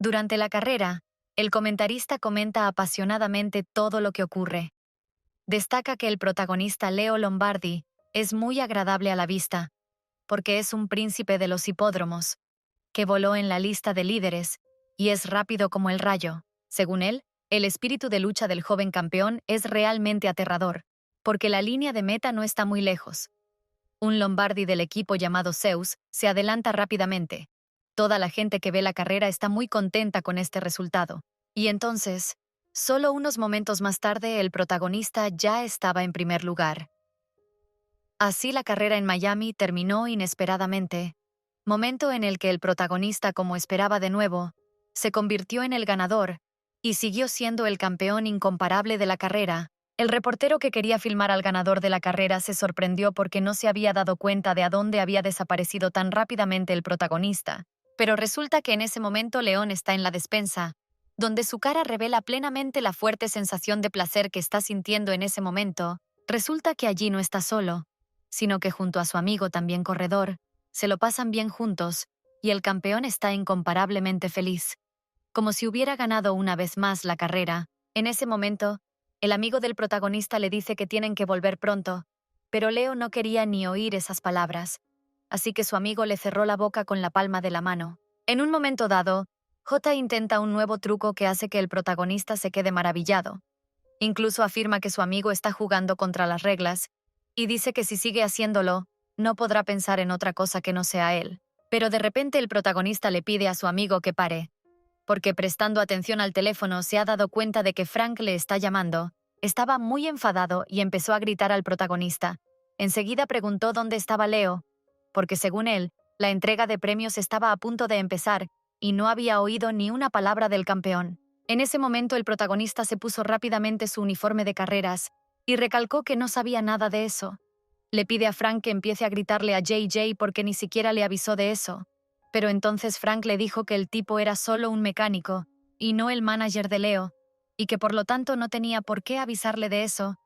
Durante la carrera, el comentarista comenta apasionadamente todo lo que ocurre. Destaca que el protagonista Leo Lombardi es muy agradable a la vista, porque es un príncipe de los hipódromos, que voló en la lista de líderes y es rápido como el rayo. Según él, el espíritu de lucha del joven campeón es realmente aterrador, porque la línea de meta no está muy lejos. Un Lombardi del equipo llamado Zeus se adelanta rápidamente. Toda la gente que ve la carrera está muy contenta con este resultado. Y entonces, solo unos momentos más tarde, el protagonista ya estaba en primer lugar. Así la carrera en Miami terminó inesperadamente, momento en el que el protagonista, como esperaba de nuevo, se convirtió en el ganador y siguió siendo el campeón incomparable de la carrera. El reportero que quería filmar al ganador de la carrera se sorprendió porque no se había dado cuenta de a dónde había desaparecido tan rápidamente el protagonista. Pero resulta que en ese momento León está en la despensa, donde su cara revela plenamente la fuerte sensación de placer que está sintiendo en ese momento. Resulta que allí no está solo, sino que junto a su amigo también corredor, se lo pasan bien juntos, y el campeón está incomparablemente feliz. Como si hubiera ganado una vez más la carrera. En ese momento, el amigo del protagonista le dice que tienen que volver pronto, pero Leo no quería ni oír esas palabras, así que su amigo le cerró la boca con la palma de la mano. En un momento dado, J intenta un nuevo truco que hace que el protagonista se quede maravillado. Incluso afirma que su amigo está jugando contra las reglas, y dice que si sigue haciéndolo, no podrá pensar en otra cosa que no sea él. Pero de repente el protagonista le pide a su amigo que pare, porque prestando atención al teléfono se ha dado cuenta de que Frank le está llamando. Estaba muy enfadado y empezó a gritar al protagonista. Enseguida preguntó dónde estaba Leo, porque según él, la entrega de premios estaba a punto de empezar y no había oído ni una palabra del campeón. En ese momento el protagonista se puso rápidamente su uniforme de carreras y recalcó que no sabía nada de eso. Le pide a Frank que empiece a gritarle a JJ porque ni siquiera le avisó de eso. Pero entonces Frank le dijo que el tipo era solo un mecánico y no el manager de Leo, y que por lo tanto no tenía por qué avisarle de eso.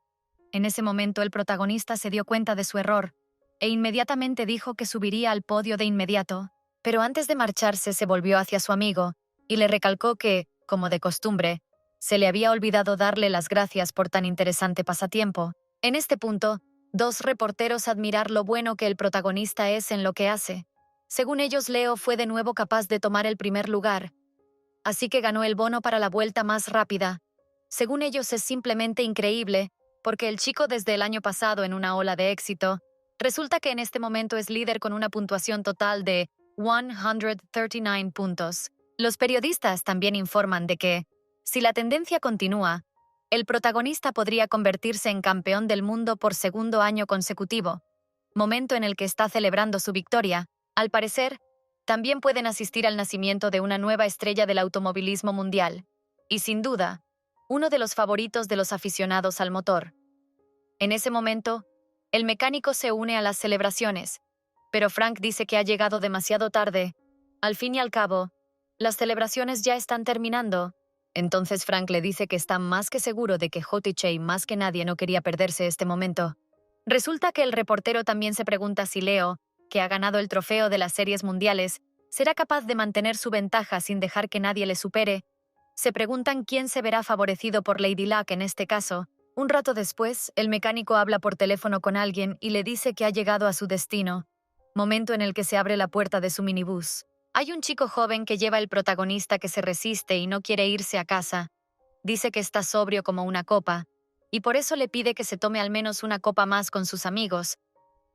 En ese momento el protagonista se dio cuenta de su error e inmediatamente dijo que subiría al podio de inmediato. Pero antes de marcharse se volvió hacia su amigo y le recalcó que, como de costumbre, se le había olvidado darle las gracias por tan interesante pasatiempo. En este punto, dos reporteros admirar lo bueno que el protagonista es en lo que hace. Según ellos, Leo fue de nuevo capaz de tomar el primer lugar, así que ganó el bono para la vuelta más rápida. Según ellos es simplemente increíble, porque el chico desde el año pasado en una ola de éxito, resulta que en este momento es líder con una puntuación total de 139 puntos. Los periodistas también informan de que, si la tendencia continúa, el protagonista podría convertirse en campeón del mundo por segundo año consecutivo, momento en el que está celebrando su victoria. Al parecer, también pueden asistir al nacimiento de una nueva estrella del automovilismo mundial, y sin duda, uno de los favoritos de los aficionados al motor. En ese momento, el mecánico se une a las celebraciones, pero Frank dice que ha llegado demasiado tarde. Al fin y al cabo, las celebraciones ya están terminando. Entonces Frank le dice que está más que seguro de que JJ más que nadie no quería perderse este momento. Resulta que el reportero también se pregunta si Leo, que ha ganado el trofeo de las series mundiales, será capaz de mantener su ventaja sin dejar que nadie le supere. Se preguntan quién se verá favorecido por Lady Luck en este caso. Un rato después, el mecánico habla por teléfono con alguien y le dice que ha llegado a su destino, momento en el que se abre la puerta de su minibús. Hay un chico joven que lleva el protagonista que se resiste y no quiere irse a casa. Dice que está sobrio como una copa, y por eso le pide que se tome al menos una copa más con sus amigos.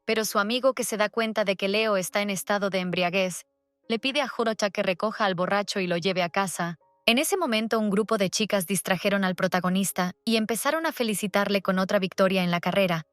Pero su amigo, que se da cuenta de que Leo está en estado de embriaguez, le pide a Jorocha que recoja al borracho y lo lleve a casa. En ese momento un grupo de chicas distrajeron al protagonista y empezaron a felicitarle con otra victoria en la carrera.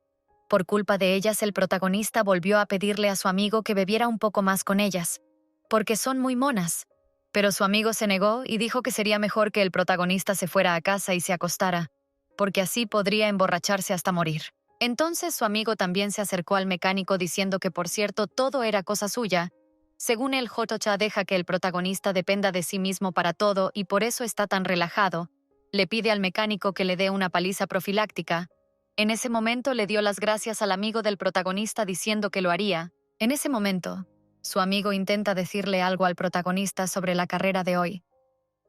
Por culpa de ellas, el protagonista volvió a pedirle a su amigo que bebiera un poco más con ellas, porque son muy monas. Pero su amigo se negó y dijo que sería mejor que el protagonista se fuera a casa y se acostara, porque así podría emborracharse hasta morir. Entonces su amigo también se acercó al mecánico diciendo que, por cierto, todo era cosa suya. Según él, Jotocha deja que el protagonista dependa de sí mismo para todo y por eso está tan relajado. Le pide al mecánico que le dé una paliza profiláctica. En ese momento le dio las gracias al amigo del protagonista diciendo que lo haría. En ese momento, su amigo intenta decirle algo al protagonista sobre la carrera de hoy,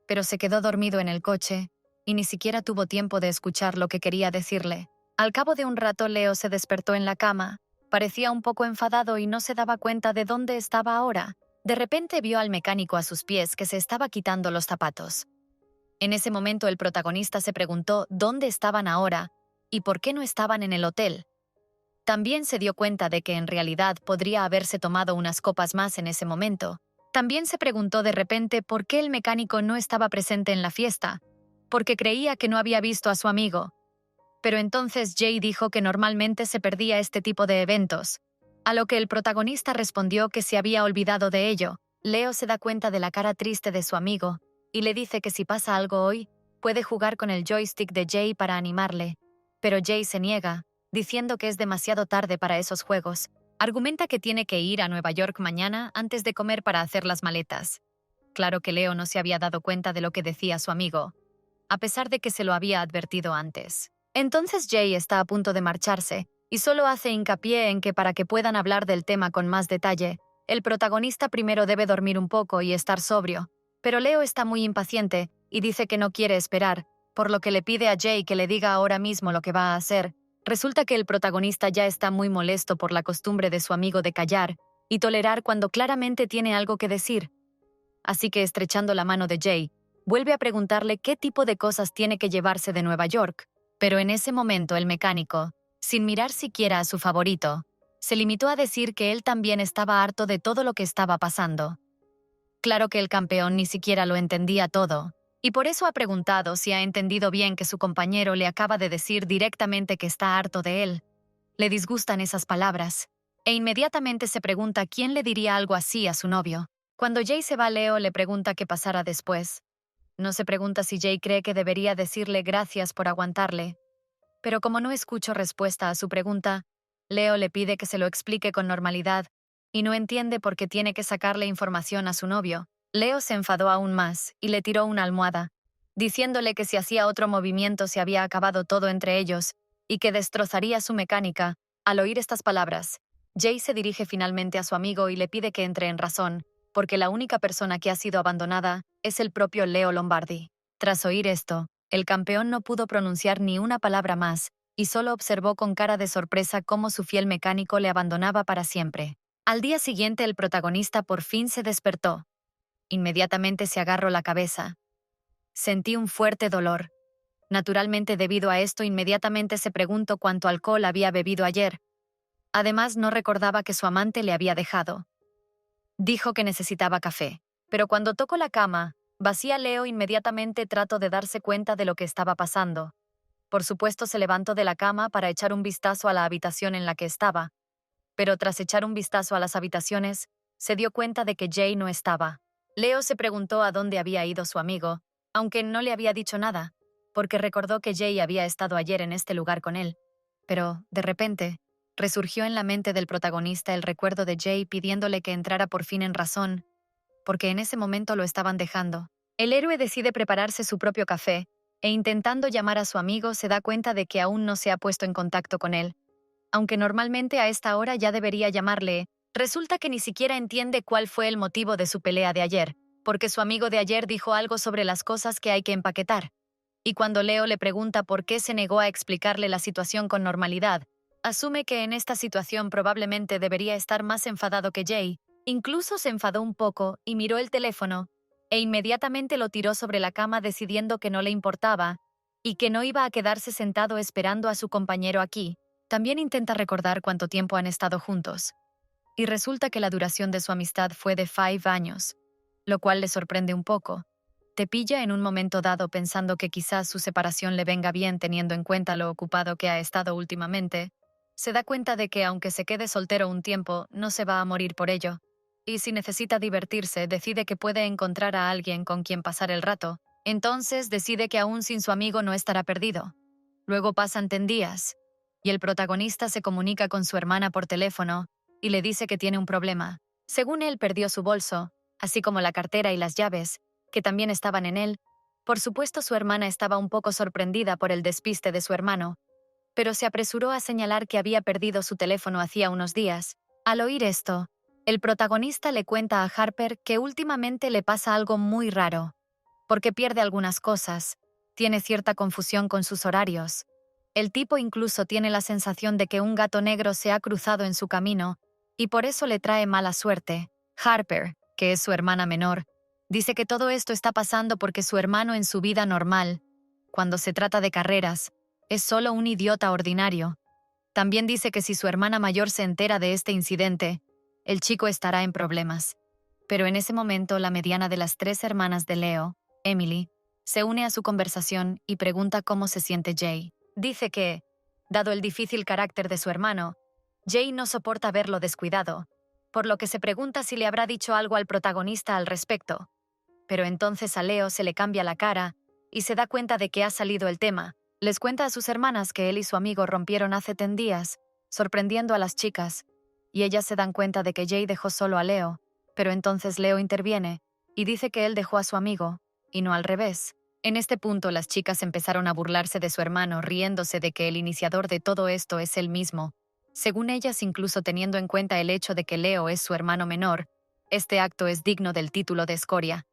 pero se quedó dormido en el coche y ni siquiera tuvo tiempo de escuchar lo que quería decirle. Al cabo de un rato, Leo se despertó en la cama. Parecía un poco enfadado y no se daba cuenta de dónde estaba ahora. De repente vio al mecánico a sus pies que se estaba quitando los zapatos. En ese momento el protagonista se preguntó dónde estaban ahora y por qué no estaban en el hotel. También se dio cuenta de que en realidad podría haberse tomado unas copas más en ese momento. También se preguntó de repente por qué el mecánico no estaba presente en la fiesta, porque creía que no había visto a su amigo. Pero entonces Jay dijo que normalmente se perdía este tipo de eventos, a lo que el protagonista respondió que se había olvidado de ello. Leo se da cuenta de la cara triste de su amigo y le dice que si pasa algo hoy, puede jugar con el joystick de Jay para animarle. Pero Jay se niega, diciendo que es demasiado tarde para esos juegos. Argumenta que tiene que ir a Nueva York mañana antes de comer para hacer las maletas. Claro que Leo no se había dado cuenta de lo que decía su amigo, a pesar de que se lo había advertido antes. Entonces Jay está a punto de marcharse, y solo hace hincapié en que para que puedan hablar del tema con más detalle, el protagonista primero debe dormir un poco y estar sobrio. Pero Leo está muy impaciente y dice que no quiere esperar, por lo que le pide a Jay que le diga ahora mismo lo que va a hacer. Resulta que el protagonista ya está muy molesto por la costumbre de su amigo de callar y tolerar cuando claramente tiene algo que decir. Así que estrechando la mano de Jay, vuelve a preguntarle qué tipo de cosas tiene que llevarse de Nueva York. Pero en ese momento el mecánico, sin mirar siquiera a su favorito, se limitó a decir que él también estaba harto de todo lo que estaba pasando. Claro que el campeón ni siquiera lo entendía todo, y por eso ha preguntado si ha entendido bien que su compañero le acaba de decir directamente que está harto de él. Le disgustan esas palabras, e inmediatamente se pregunta quién le diría algo así a su novio. Cuando Jay se va, Leo le pregunta qué pasará después. No se pregunta si Jay cree que debería decirle gracias por aguantarle. Pero como no escucho respuesta a su pregunta, Leo le pide que se lo explique con normalidad y no entiende por qué tiene que sacarle información a su novio. Leo se enfadó aún más y le tiró una almohada, diciéndole que si hacía otro movimiento se había acabado todo entre ellos y que destrozaría su mecánica. Al oír estas palabras, Jay se dirige finalmente a su amigo y le pide que entre en razón, porque la única persona que ha sido abandonada es el propio Leo Lombardi. Tras oír esto, el campeón no pudo pronunciar ni una palabra más y solo observó con cara de sorpresa cómo su fiel mecánico le abandonaba para siempre. Al día siguiente el protagonista por fin se despertó. Inmediatamente se agarró la cabeza. Sentí un fuerte dolor. Naturalmente, debido a esto, inmediatamente se preguntó cuánto alcohol había bebido ayer. Además, no recordaba que su amante le había dejado. Dijo que necesitaba café, pero cuando tocó la cama, vacía Leo inmediatamente trató de darse cuenta de lo que estaba pasando. Por supuesto, se levantó de la cama para echar un vistazo a la habitación en la que estaba, pero tras echar un vistazo a las habitaciones, se dio cuenta de que Jay no estaba. Leo se preguntó a dónde había ido su amigo, aunque no le había dicho nada, porque recordó que Jay había estado ayer en este lugar con él. Pero, de repente, resurgió en la mente del protagonista el recuerdo de Jay pidiéndole que entrara por fin en razón, porque en ese momento lo estaban dejando. El héroe decide prepararse su propio café, e intentando llamar a su amigo se da cuenta de que aún no se ha puesto en contacto con él. Aunque normalmente a esta hora ya debería llamarle, resulta que ni siquiera entiende cuál fue el motivo de su pelea de ayer, porque su amigo de ayer dijo algo sobre las cosas que hay que empaquetar. Y cuando Leo le pregunta por qué se negó a explicarle la situación con normalidad, asume que en esta situación probablemente debería estar más enfadado que Jay. Incluso se enfadó un poco y miró el teléfono, e inmediatamente lo tiró sobre la cama decidiendo que no le importaba y que no iba a quedarse sentado esperando a su compañero aquí. También intenta recordar cuánto tiempo han estado juntos. Y resulta que la duración de su amistad fue de 5 años, lo cual le sorprende un poco. Te pilla en un momento dado pensando que quizás su separación le venga bien teniendo en cuenta lo ocupado que ha estado últimamente. Se da cuenta de que aunque se quede soltero un tiempo, no se va a morir por ello. Y si necesita divertirse, decide que puede encontrar a alguien con quien pasar el rato. Entonces decide que aún sin su amigo no estará perdido. Luego pasan 10 días, y el protagonista se comunica con su hermana por teléfono y le dice que tiene un problema. Según él, perdió su bolso, así como la cartera y las llaves, que también estaban en él. Por supuesto, su hermana estaba un poco sorprendida por el despiste de su hermano, pero se apresuró a señalar que había perdido su teléfono hacía unos días. Al oír esto, el protagonista le cuenta a Harper que últimamente le pasa algo muy raro. porque pierde algunas cosas, tiene cierta confusión con sus horarios. El tipo incluso tiene la sensación de que un gato negro se ha cruzado en su camino y por eso le trae mala suerte. Harper, que es su hermana menor, dice que todo esto está pasando porque su hermano en su vida normal, cuando se trata de carreras, es solo un idiota ordinario. También dice que si su hermana mayor se entera de este incidente, el chico estará en problemas. Pero en ese momento la mediana de las 3 hermanas de Leo, Emily, se une a su conversación y pregunta cómo se siente Jay. Dice que, dado el difícil carácter de su hermano, Jay no soporta verlo descuidado, por lo que se pregunta si le habrá dicho algo al protagonista al respecto. Pero entonces a Leo se le cambia la cara y se da cuenta de que ha salido el tema. Les cuenta a sus hermanas que él y su amigo rompieron hace 10 días, sorprendiendo a las chicas, y ellas se dan cuenta de que Jay dejó solo a Leo, pero entonces Leo interviene y dice que él dejó a su amigo, y no al revés. En este punto las chicas empezaron a burlarse de su hermano, riéndose de que el iniciador de todo esto es él mismo. Según ellas, incluso teniendo en cuenta el hecho de que Leo es su hermano menor, este acto es digno del título de escoria.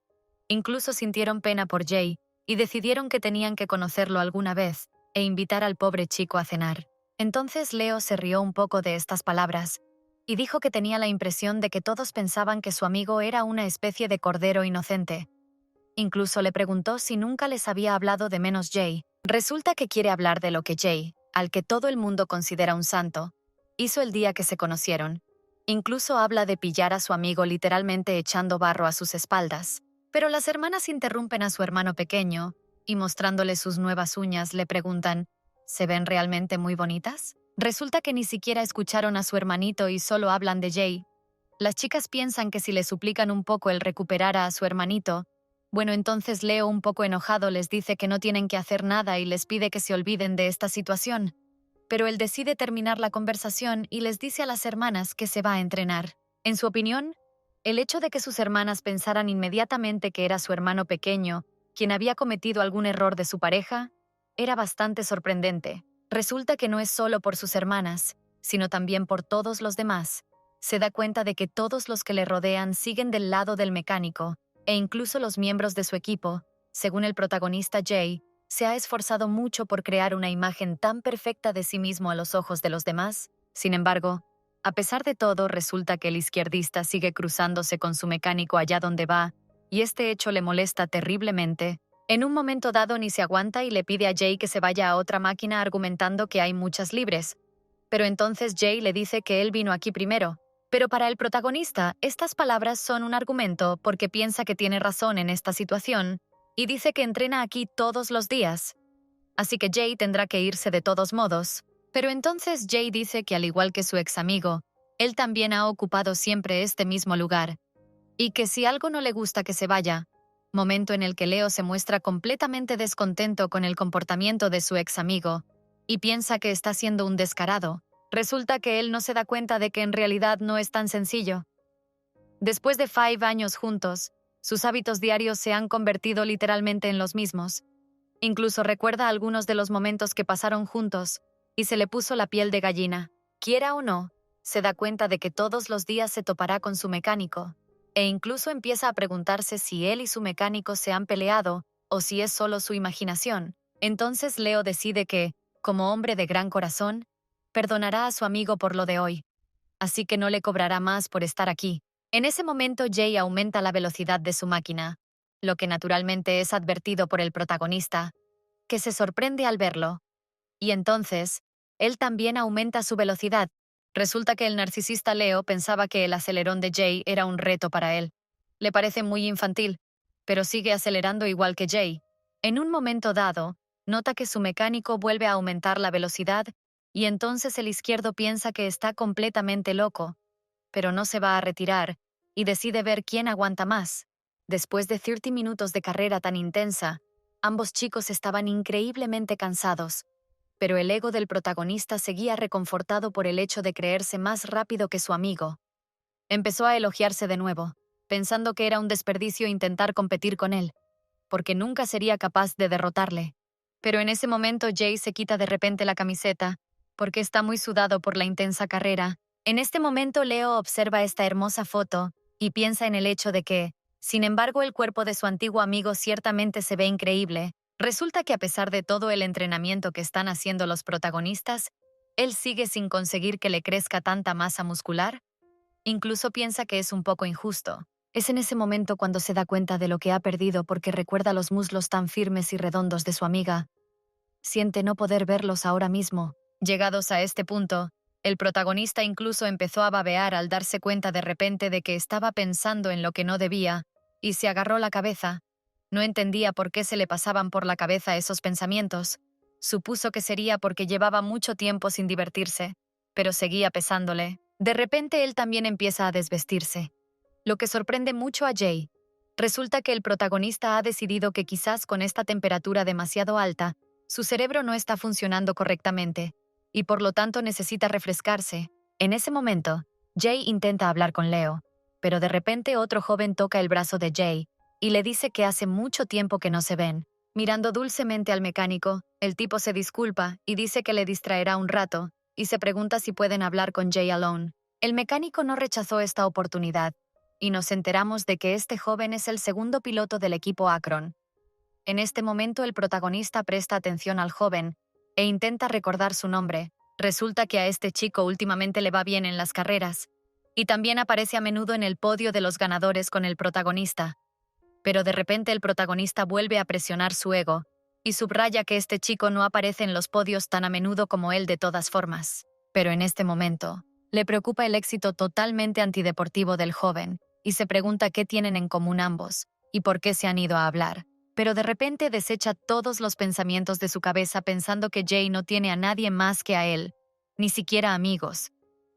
Incluso sintieron pena por Jay y decidieron que tenían que conocerlo alguna vez e invitar al pobre chico a cenar. Entonces Leo se rió un poco de estas palabras y dijo que tenía la impresión de que todos pensaban que su amigo era una especie de cordero inocente. Incluso le preguntó si nunca les había hablado de menos Jay. Resulta que quiere hablar de lo que Jay, al que todo el mundo considera un santo, hizo el día que se conocieron. Incluso habla de pillar a su amigo literalmente echando barro a sus espaldas. Pero las hermanas interrumpen a su hermano pequeño y mostrándole sus nuevas uñas le preguntan, ¿se ven realmente muy bonitas? Resulta que ni siquiera escucharon a su hermanito y solo hablan de Jay. Las chicas piensan que si le suplican un poco el recuperara a su hermanito, bueno, entonces Leo, un poco enojado, les dice que no tienen que hacer nada y les pide que se olviden de esta situación. Pero él decide terminar la conversación y les dice a las hermanas que se va a entrenar. En su opinión, el hecho de que sus hermanas pensaran inmediatamente que era su hermano pequeño quien había cometido algún error de su pareja era bastante sorprendente. Resulta que no es solo por sus hermanas, sino también por todos los demás. Se da cuenta de que todos los que le rodean siguen del lado del mecánico, e incluso los miembros de su equipo, según el protagonista Jay, se ha esforzado mucho por crear una imagen tan perfecta de sí mismo a los ojos de los demás. Sin embargo, a pesar de todo, resulta que el izquierdista sigue cruzándose con su mecánico allá donde va, y este hecho le molesta terriblemente. En un momento dado ni se aguanta y le pide a Jay que se vaya a otra máquina argumentando que hay muchas libres. Pero entonces Jay le dice que él vino aquí primero. Pero para el protagonista, estas palabras son un argumento porque piensa que tiene razón en esta situación y dice que entrena aquí todos los días. Así que Jay tendrá que irse de todos modos. Pero entonces Jay dice que al igual que su ex amigo, él también ha ocupado siempre este mismo lugar. Y que si algo no le gusta que se vaya, momento en el que Leo se muestra completamente descontento con el comportamiento de su ex amigo y piensa que está siendo un descarado. Resulta que él no se da cuenta de que en realidad no es tan sencillo. Después de 5 años juntos, sus hábitos diarios se han convertido literalmente en los mismos. Incluso recuerda algunos de los momentos que pasaron juntos y se le puso la piel de gallina. Quiera o no, se da cuenta de que todos los días se topará con su mecánico, e incluso empieza a preguntarse si él y su mecánico se han peleado o si es solo su imaginación. Entonces Leo decide que, como hombre de gran corazón, perdonará a su amigo por lo de hoy, así que no le cobrará más por estar aquí. En ese momento Jay aumenta la velocidad de su máquina, lo que naturalmente es advertido por el protagonista, que se sorprende al verlo. Y entonces, él también aumenta su velocidad. Resulta que el narcisista Leo pensaba que el acelerón de Jay era un reto para él. Le parece muy infantil, pero sigue acelerando igual que Jay. En un momento dado, nota que su mecánico vuelve a aumentar la velocidad y entonces el izquierdo piensa que está completamente loco, pero no se va a retirar y decide ver quién aguanta más. Después de 30 minutos de carrera tan intensa, ambos chicos estaban increíblemente cansados, pero el ego del protagonista seguía reconfortado por el hecho de creerse más rápido que su amigo. Empezó a elogiarse de nuevo, pensando que era un desperdicio intentar competir con él, porque nunca sería capaz de derrotarle. Pero en ese momento Jay se quita de repente la camiseta, porque está muy sudado por la intensa carrera. En este momento Leo observa esta hermosa foto y piensa en el hecho de que, Sin embargo, el cuerpo de su antiguo amigo ciertamente se ve increíble. Resulta que a pesar de todo el entrenamiento que están haciendo los protagonistas, él sigue sin conseguir que le crezca tanta masa muscular. Incluso piensa que es un poco injusto. Es en ese momento cuando se da cuenta de lo que ha perdido porque recuerda los muslos tan firmes y redondos de su amiga. Siente no poder verlos ahora mismo. Llegados a este punto, el protagonista incluso empezó a babear al darse cuenta de repente de que estaba pensando en lo que no debía, y se agarró la cabeza. No entendía por qué se le pasaban por la cabeza esos pensamientos. Supuso que sería porque llevaba mucho tiempo sin divertirse, pero seguía pesándole. De repente él también empieza a desvestirse, lo que sorprende mucho a Jay. Resulta que el protagonista ha decidido que quizás con esta temperatura demasiado alta, su cerebro no está funcionando correctamente, y por lo tanto necesita refrescarse. En ese momento, Jay intenta hablar con Leo, pero de repente otro joven toca el brazo de Jay y le dice que hace mucho tiempo que no se ven. Mirando dulcemente al mecánico, el tipo se disculpa y dice que le distraerá un rato, y se pregunta si pueden hablar con Jay alone. El mecánico no rechazó esta oportunidad, y nos enteramos de que este joven es el segundo piloto del equipo Akron. En este momento el protagonista presta atención al joven e intenta recordar su nombre. Resulta que a este chico últimamente le va bien en las carreras, y también aparece a menudo en el podio de los ganadores con el protagonista. Pero de repente el protagonista vuelve a presionar su ego, y subraya que este chico no aparece en los podios tan a menudo como él de todas formas. Pero en este momento, le preocupa el éxito totalmente antideportivo del joven, y se pregunta qué tienen en común ambos, y por qué se han ido a hablar. Pero de repente desecha todos los pensamientos de su cabeza pensando que Jay no tiene a nadie más que a él, ni siquiera amigos.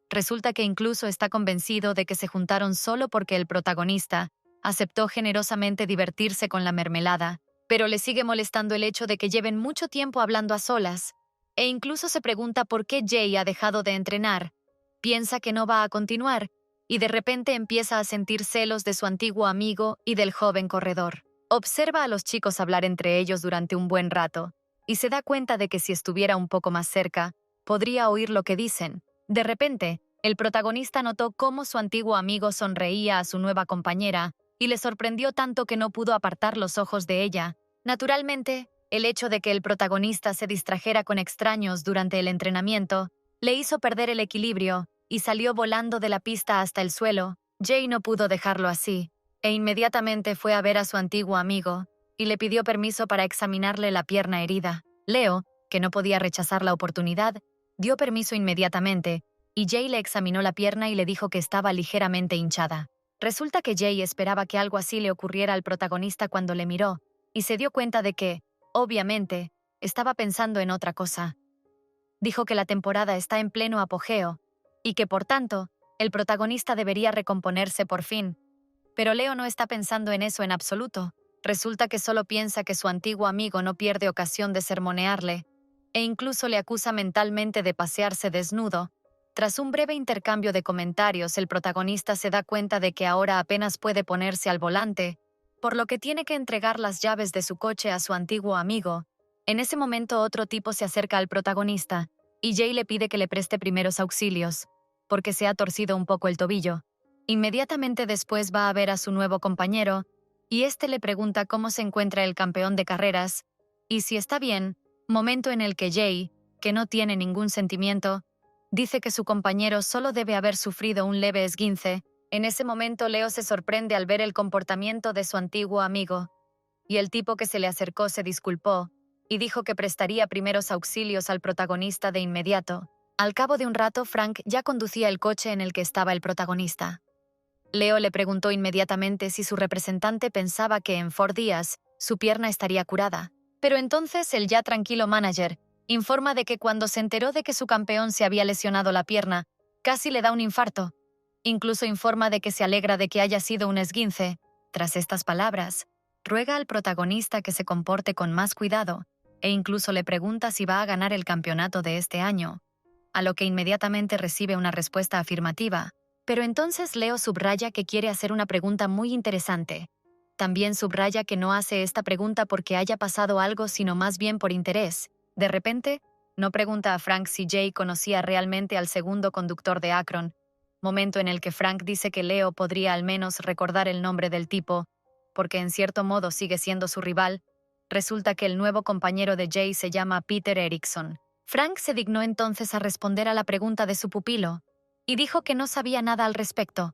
Resulta que incluso está convencido de que se juntaron solo porque el protagonista aceptó generosamente divertirse con la mermelada, pero le sigue molestando el hecho de que lleven mucho tiempo hablando a solas, e incluso se pregunta por qué Jay ha dejado de entrenar. Piensa que no va a continuar, y de repente empieza a sentir celos de su antiguo amigo y del joven corredor. Observa a los chicos hablar entre ellos durante un buen rato, y se da cuenta de que si estuviera un poco más cerca, podría oír lo que dicen. De repente, el protagonista notó cómo su antiguo amigo sonreía a su nueva compañera, y le sorprendió tanto que no pudo apartar los ojos de ella. Naturalmente, el hecho de que el protagonista se distrajera con extraños durante el entrenamiento le hizo perder el equilibrio y salió volando de la pista hasta el suelo. Jay no pudo dejarlo así, e inmediatamente fue a ver a su antiguo amigo y le pidió permiso para examinarle la pierna herida. Leo, que no podía rechazar la oportunidad, dio permiso inmediatamente, y Jay le examinó la pierna y le dijo que estaba ligeramente hinchada. Resulta que Jay esperaba que algo así le ocurriera al protagonista cuando le miró, y se dio cuenta de que, obviamente, estaba pensando en otra cosa. Dijo que la temporada está en pleno apogeo, y que, por tanto, el protagonista debería recomponerse por fin. Pero Leo no está pensando en eso en absoluto. Resulta que solo piensa que su antiguo amigo no pierde ocasión de sermonearle, e incluso le acusa mentalmente de pasearse desnudo. Tras un breve intercambio de comentarios, el protagonista se da cuenta de que ahora apenas puede ponerse al volante, por lo que tiene que entregar las llaves de su coche a su antiguo amigo. En ese momento otro tipo se acerca al protagonista, y Jay le pide que le preste primeros auxilios, porque se ha torcido un poco el tobillo. Inmediatamente después va a ver a su nuevo compañero, y este le pregunta cómo se encuentra el campeón de carreras, y si está bien, momento en el que Jay, que no tiene ningún sentimiento, dice que su compañero solo debe haber sufrido un leve esguince. En ese momento Leo se sorprende al ver el comportamiento de su antiguo amigo, y el tipo que se le acercó se disculpó, y dijo que prestaría primeros auxilios al protagonista de inmediato. Al cabo de un rato, Frank ya conducía el coche en el que estaba el protagonista. Leo le preguntó inmediatamente si su representante pensaba que en 4 días su pierna estaría curada. Pero entonces el ya tranquilo manager informa de que cuando se enteró de que su campeón se había lesionado la pierna, casi le da un infarto. Incluso informa de que se alegra de que haya sido un esguince. Tras estas palabras, ruega al protagonista que se comporte con más cuidado, e incluso le pregunta si va a ganar el campeonato de este año, a lo que inmediatamente recibe una respuesta afirmativa. Pero entonces Leo subraya que quiere hacer una pregunta muy interesante. También subraya que no hace esta pregunta porque haya pasado algo, sino más bien por interés. De repente, no pregunta a Frank si Jay conocía realmente al segundo conductor de Akron, momento en el que Frank dice que Leo podría al menos recordar el nombre del tipo, porque en cierto modo sigue siendo su rival. Resulta que el nuevo compañero de Jay se llama Peter Erickson. Frank se dignó entonces a responder a la pregunta de su pupilo, y dijo que no sabía nada al respecto,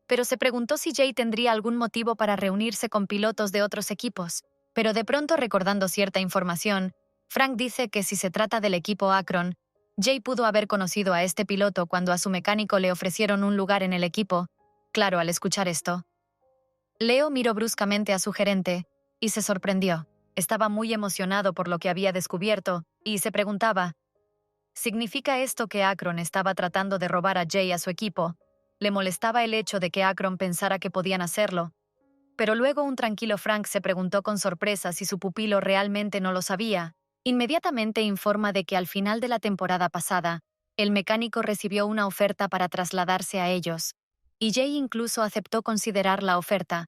pero se preguntó si Jay tendría algún motivo para reunirse con pilotos de otros equipos. Pero de pronto, recordando cierta información, Frank dice que si se trata del equipo Akron, Jay pudo haber conocido a este piloto cuando a su mecánico le ofrecieron un lugar en el equipo. Claro, al escuchar esto, Leo miró bruscamente a su gerente y se sorprendió. Estaba muy emocionado por lo que había descubierto y se preguntaba, ¿significa esto que Akron estaba tratando de robar a Jay a su equipo? Le molestaba el hecho de que Akron pensara que podían hacerlo. Pero luego un tranquilo Frank se preguntó con sorpresa si su pupilo realmente no lo sabía. Inmediatamente informa de que al final de la temporada pasada, el mecánico recibió una oferta para trasladarse a ellos, y Jay incluso aceptó considerar la oferta,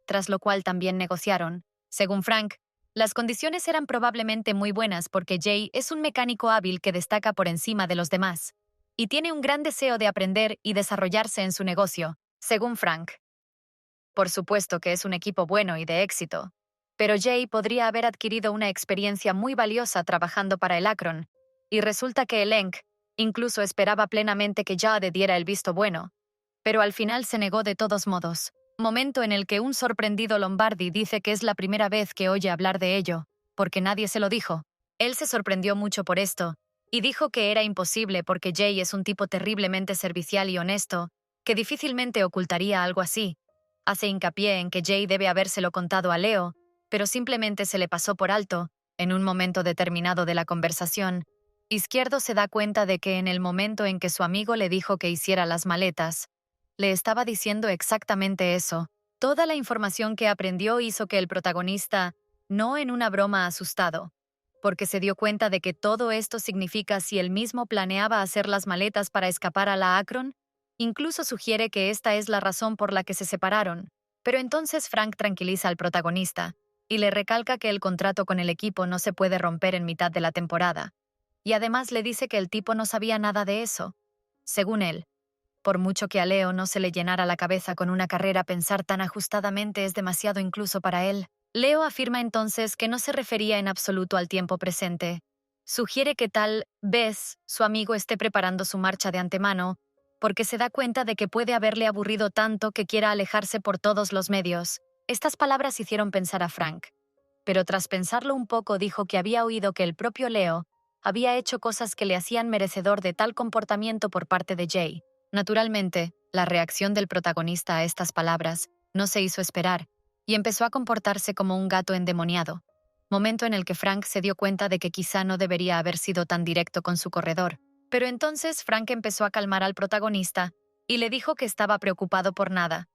tras lo cual también negociaron. Según Frank, las condiciones eran probablemente muy buenas porque Jay es un mecánico hábil que destaca por encima de los demás, y tiene un gran deseo de aprender y desarrollarse en su negocio, según Frank. Por supuesto que es un equipo bueno y de éxito, pero Jay podría haber adquirido una experiencia muy valiosa trabajando para el Akron, y resulta que el Enc incluso esperaba plenamente que Jade diera el visto bueno, pero al final se negó de todos modos, momento en el que un sorprendido Lombardi dice que es la primera vez que oye hablar de ello, porque nadie se lo dijo. Él se sorprendió mucho por esto, y dijo que era imposible porque Jay es un tipo terriblemente servicial y honesto, que difícilmente ocultaría algo así. Hace hincapié en que Jay debe habérselo contado a Leo, pero simplemente se le pasó por alto, en un momento determinado de la conversación. Izquierdo se da cuenta de que en el momento en que su amigo le dijo que hiciera las maletas, le estaba diciendo exactamente eso. Toda la información que aprendió hizo que el protagonista, no en una broma asustado, porque se dio cuenta de que todo esto significa si él mismo planeaba hacer las maletas para escapar a la Akron. Incluso sugiere que esta es la razón por la que se separaron. Pero entonces Frank tranquiliza al protagonista y le recalca que el contrato con el equipo no se puede romper en mitad de la temporada. Y además le dice que el tipo no sabía nada de eso. Según él, por mucho que a Leo no se le llenara la cabeza con una carrera, pensar tan ajustadamente es demasiado incluso para él. Leo afirma entonces que no se refería en absoluto al tiempo presente. Sugiere que tal vez su amigo esté preparando su marcha de antemano, porque se da cuenta de que puede haberle aburrido tanto que quiera alejarse por todos los medios. Estas palabras hicieron pensar a Frank, pero tras pensarlo un poco dijo que había oído que el propio Leo había hecho cosas que le hacían merecedor de tal comportamiento por parte de Jay. Naturalmente, la reacción del protagonista a estas palabras no se hizo esperar, y empezó a comportarse como un gato endemoniado, momento en el que Frank se dio cuenta de que quizá no debería haber sido tan directo con su corredor. Pero entonces Frank empezó a calmar al protagonista y le dijo que estaba preocupado por nada,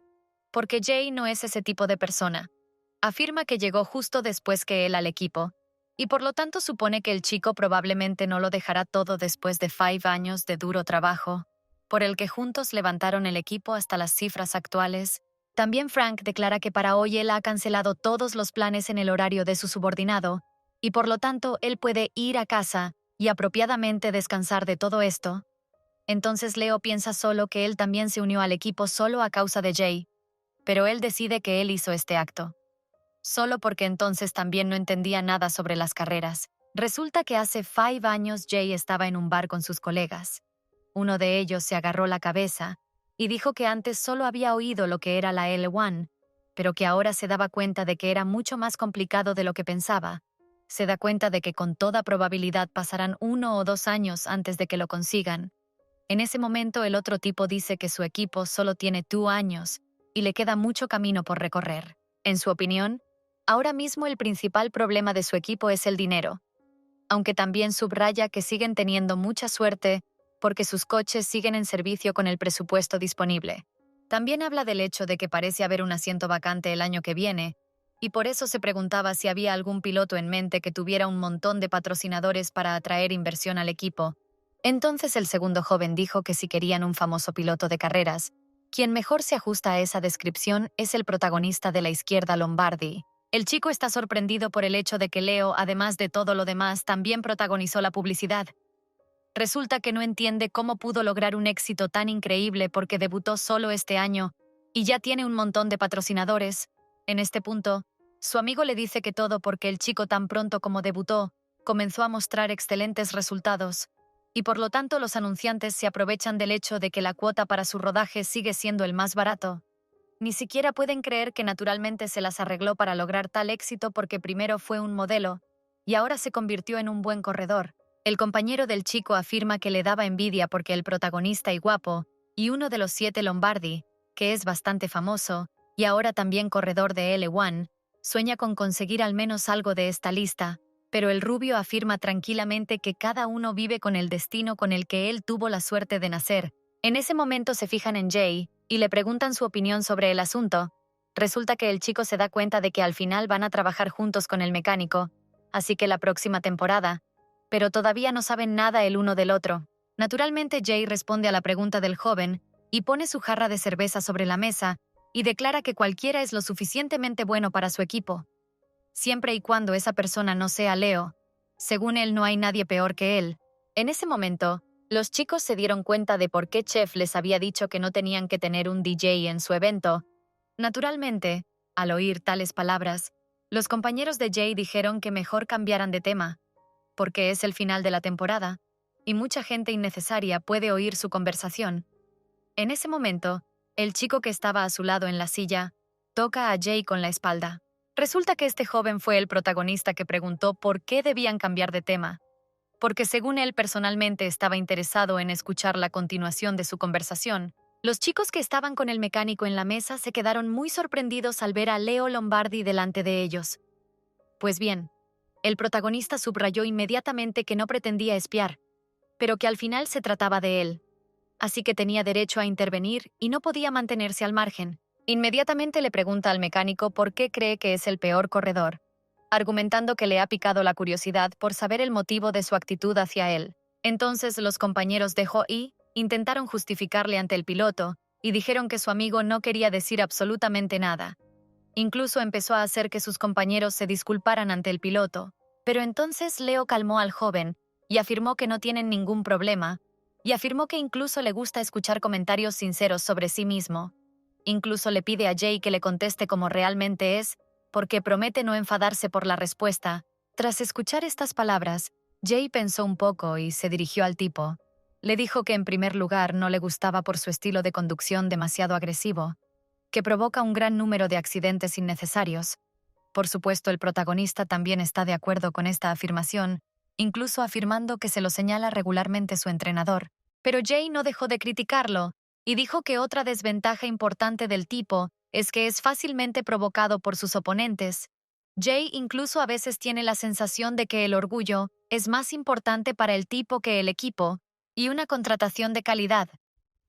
porque Jay no es ese tipo de persona. Afirma que llegó justo después que él al equipo, y por lo tanto supone que el chico probablemente no lo dejará todo después de 5 años de duro trabajo, por el que juntos levantaron el equipo hasta las cifras actuales. También Frank declara que para hoy él ha cancelado todos los planes en el horario de su subordinado, y por lo tanto él puede ir a casa y apropiadamente descansar de todo esto. Entonces Leo piensa solo que él también se unió al equipo solo a causa de Jay, pero él decide que él hizo este acto solo porque entonces también no entendía nada sobre las carreras. Resulta que hace 5 años Jay estaba en un bar con sus colegas. Uno de ellos se agarró la cabeza y dijo que antes solo había oído lo que era la L1, pero que ahora se daba cuenta de que era mucho más complicado de lo que pensaba. Se da cuenta de que con toda probabilidad pasarán 1 o 2 años antes de que lo consigan. En ese momento el otro tipo dice que su equipo solo tiene 2 años y le queda mucho camino por recorrer. En su opinión, ahora mismo el principal problema de su equipo es el dinero, aunque también subraya que siguen teniendo mucha suerte porque sus coches siguen en servicio con el presupuesto disponible. También habla del hecho de que parece haber un asiento vacante el año que viene, y por eso se preguntaba si había algún piloto en mente que tuviera un montón de patrocinadores para atraer inversión al equipo. Entonces el segundo joven dijo que si querían un famoso piloto de carreras, quien mejor se ajusta a esa descripción es el protagonista de la izquierda, Lombardi. El chico está sorprendido por el hecho de que Leo, además de todo lo demás, también protagonizó la publicidad. Resulta que no entiende cómo pudo lograr un éxito tan increíble porque debutó solo este año y ya tiene un montón de patrocinadores. En este punto, su amigo le dice que todo porque el chico tan pronto como debutó, comenzó a mostrar excelentes resultados, y por lo tanto los anunciantes se aprovechan del hecho de que la cuota para su rodaje sigue siendo el más barato. Ni siquiera pueden creer que naturalmente se las arregló para lograr tal éxito porque primero fue un modelo, y ahora se convirtió en un buen corredor. El compañero del chico afirma que le daba envidia porque el protagonista y guapo, y uno de los 7 Lombardi, que es bastante famoso, y ahora también corredor de L1, sueña con conseguir al menos algo de esta lista, pero el rubio afirma tranquilamente que cada uno vive con el destino con el que él tuvo la suerte de nacer. En ese momento se fijan en Jay y le preguntan su opinión sobre el asunto. Resulta que el chico se da cuenta de que al final van a trabajar juntos con el mecánico, así que la próxima temporada, pero todavía no saben nada el uno del otro. Naturalmente Jay responde a la pregunta del joven y pone su jarra de cerveza sobre la mesa y declara que cualquiera es lo suficientemente bueno para su equipo, siempre y cuando esa persona no sea Leo. Según él, no hay nadie peor que él. En ese momento, los chicos se dieron cuenta de por qué Chef les había dicho que no tenían que tener un DJ en su evento. Naturalmente, al oír tales palabras, los compañeros de Jay dijeron que mejor cambiaran de tema, porque es el final de la temporada, y mucha gente innecesaria puede oír su conversación. En ese momento, el chico que estaba a su lado en la silla toca a Jay con la espalda. Resulta que este joven fue el protagonista que preguntó por qué debían cambiar de tema, porque según él personalmente estaba interesado en escuchar la continuación de su conversación. Los chicos que estaban con el mecánico en la mesa se quedaron muy sorprendidos al ver a Leo Lombardi delante de ellos. Pues bien, el protagonista subrayó inmediatamente que no pretendía espiar, pero que al final se trataba de él, así que tenía derecho a intervenir y no podía mantenerse al margen. Inmediatamente le pregunta al mecánico por qué cree que es el peor corredor, argumentando que le ha picado la curiosidad por saber el motivo de su actitud hacia él. Entonces los compañeros de Joey intentaron justificarle ante el piloto y dijeron que su amigo no quería decir absolutamente nada. Incluso empezó a hacer que sus compañeros se disculparan ante el piloto. Pero entonces Leo calmó al joven y afirmó que no tienen ningún problema, y afirmó que incluso le gusta escuchar comentarios sinceros sobre sí mismo. Incluso le pide a Jay que le conteste como realmente es, porque promete no enfadarse por la respuesta. Tras escuchar estas palabras, Jay pensó un poco y se dirigió al tipo. Le dijo que en primer lugar no le gustaba por su estilo de conducción demasiado agresivo, que provoca un gran número de accidentes innecesarios. Por supuesto, el protagonista también está de acuerdo con esta afirmación, incluso afirmando que se lo señala regularmente su entrenador. Pero Jay no dejó de criticarlo, y dijo que otra desventaja importante del tipo es que es fácilmente provocado por sus oponentes. Jay incluso a veces tiene la sensación de que el orgullo es más importante para el tipo que el equipo, y una contratación de calidad.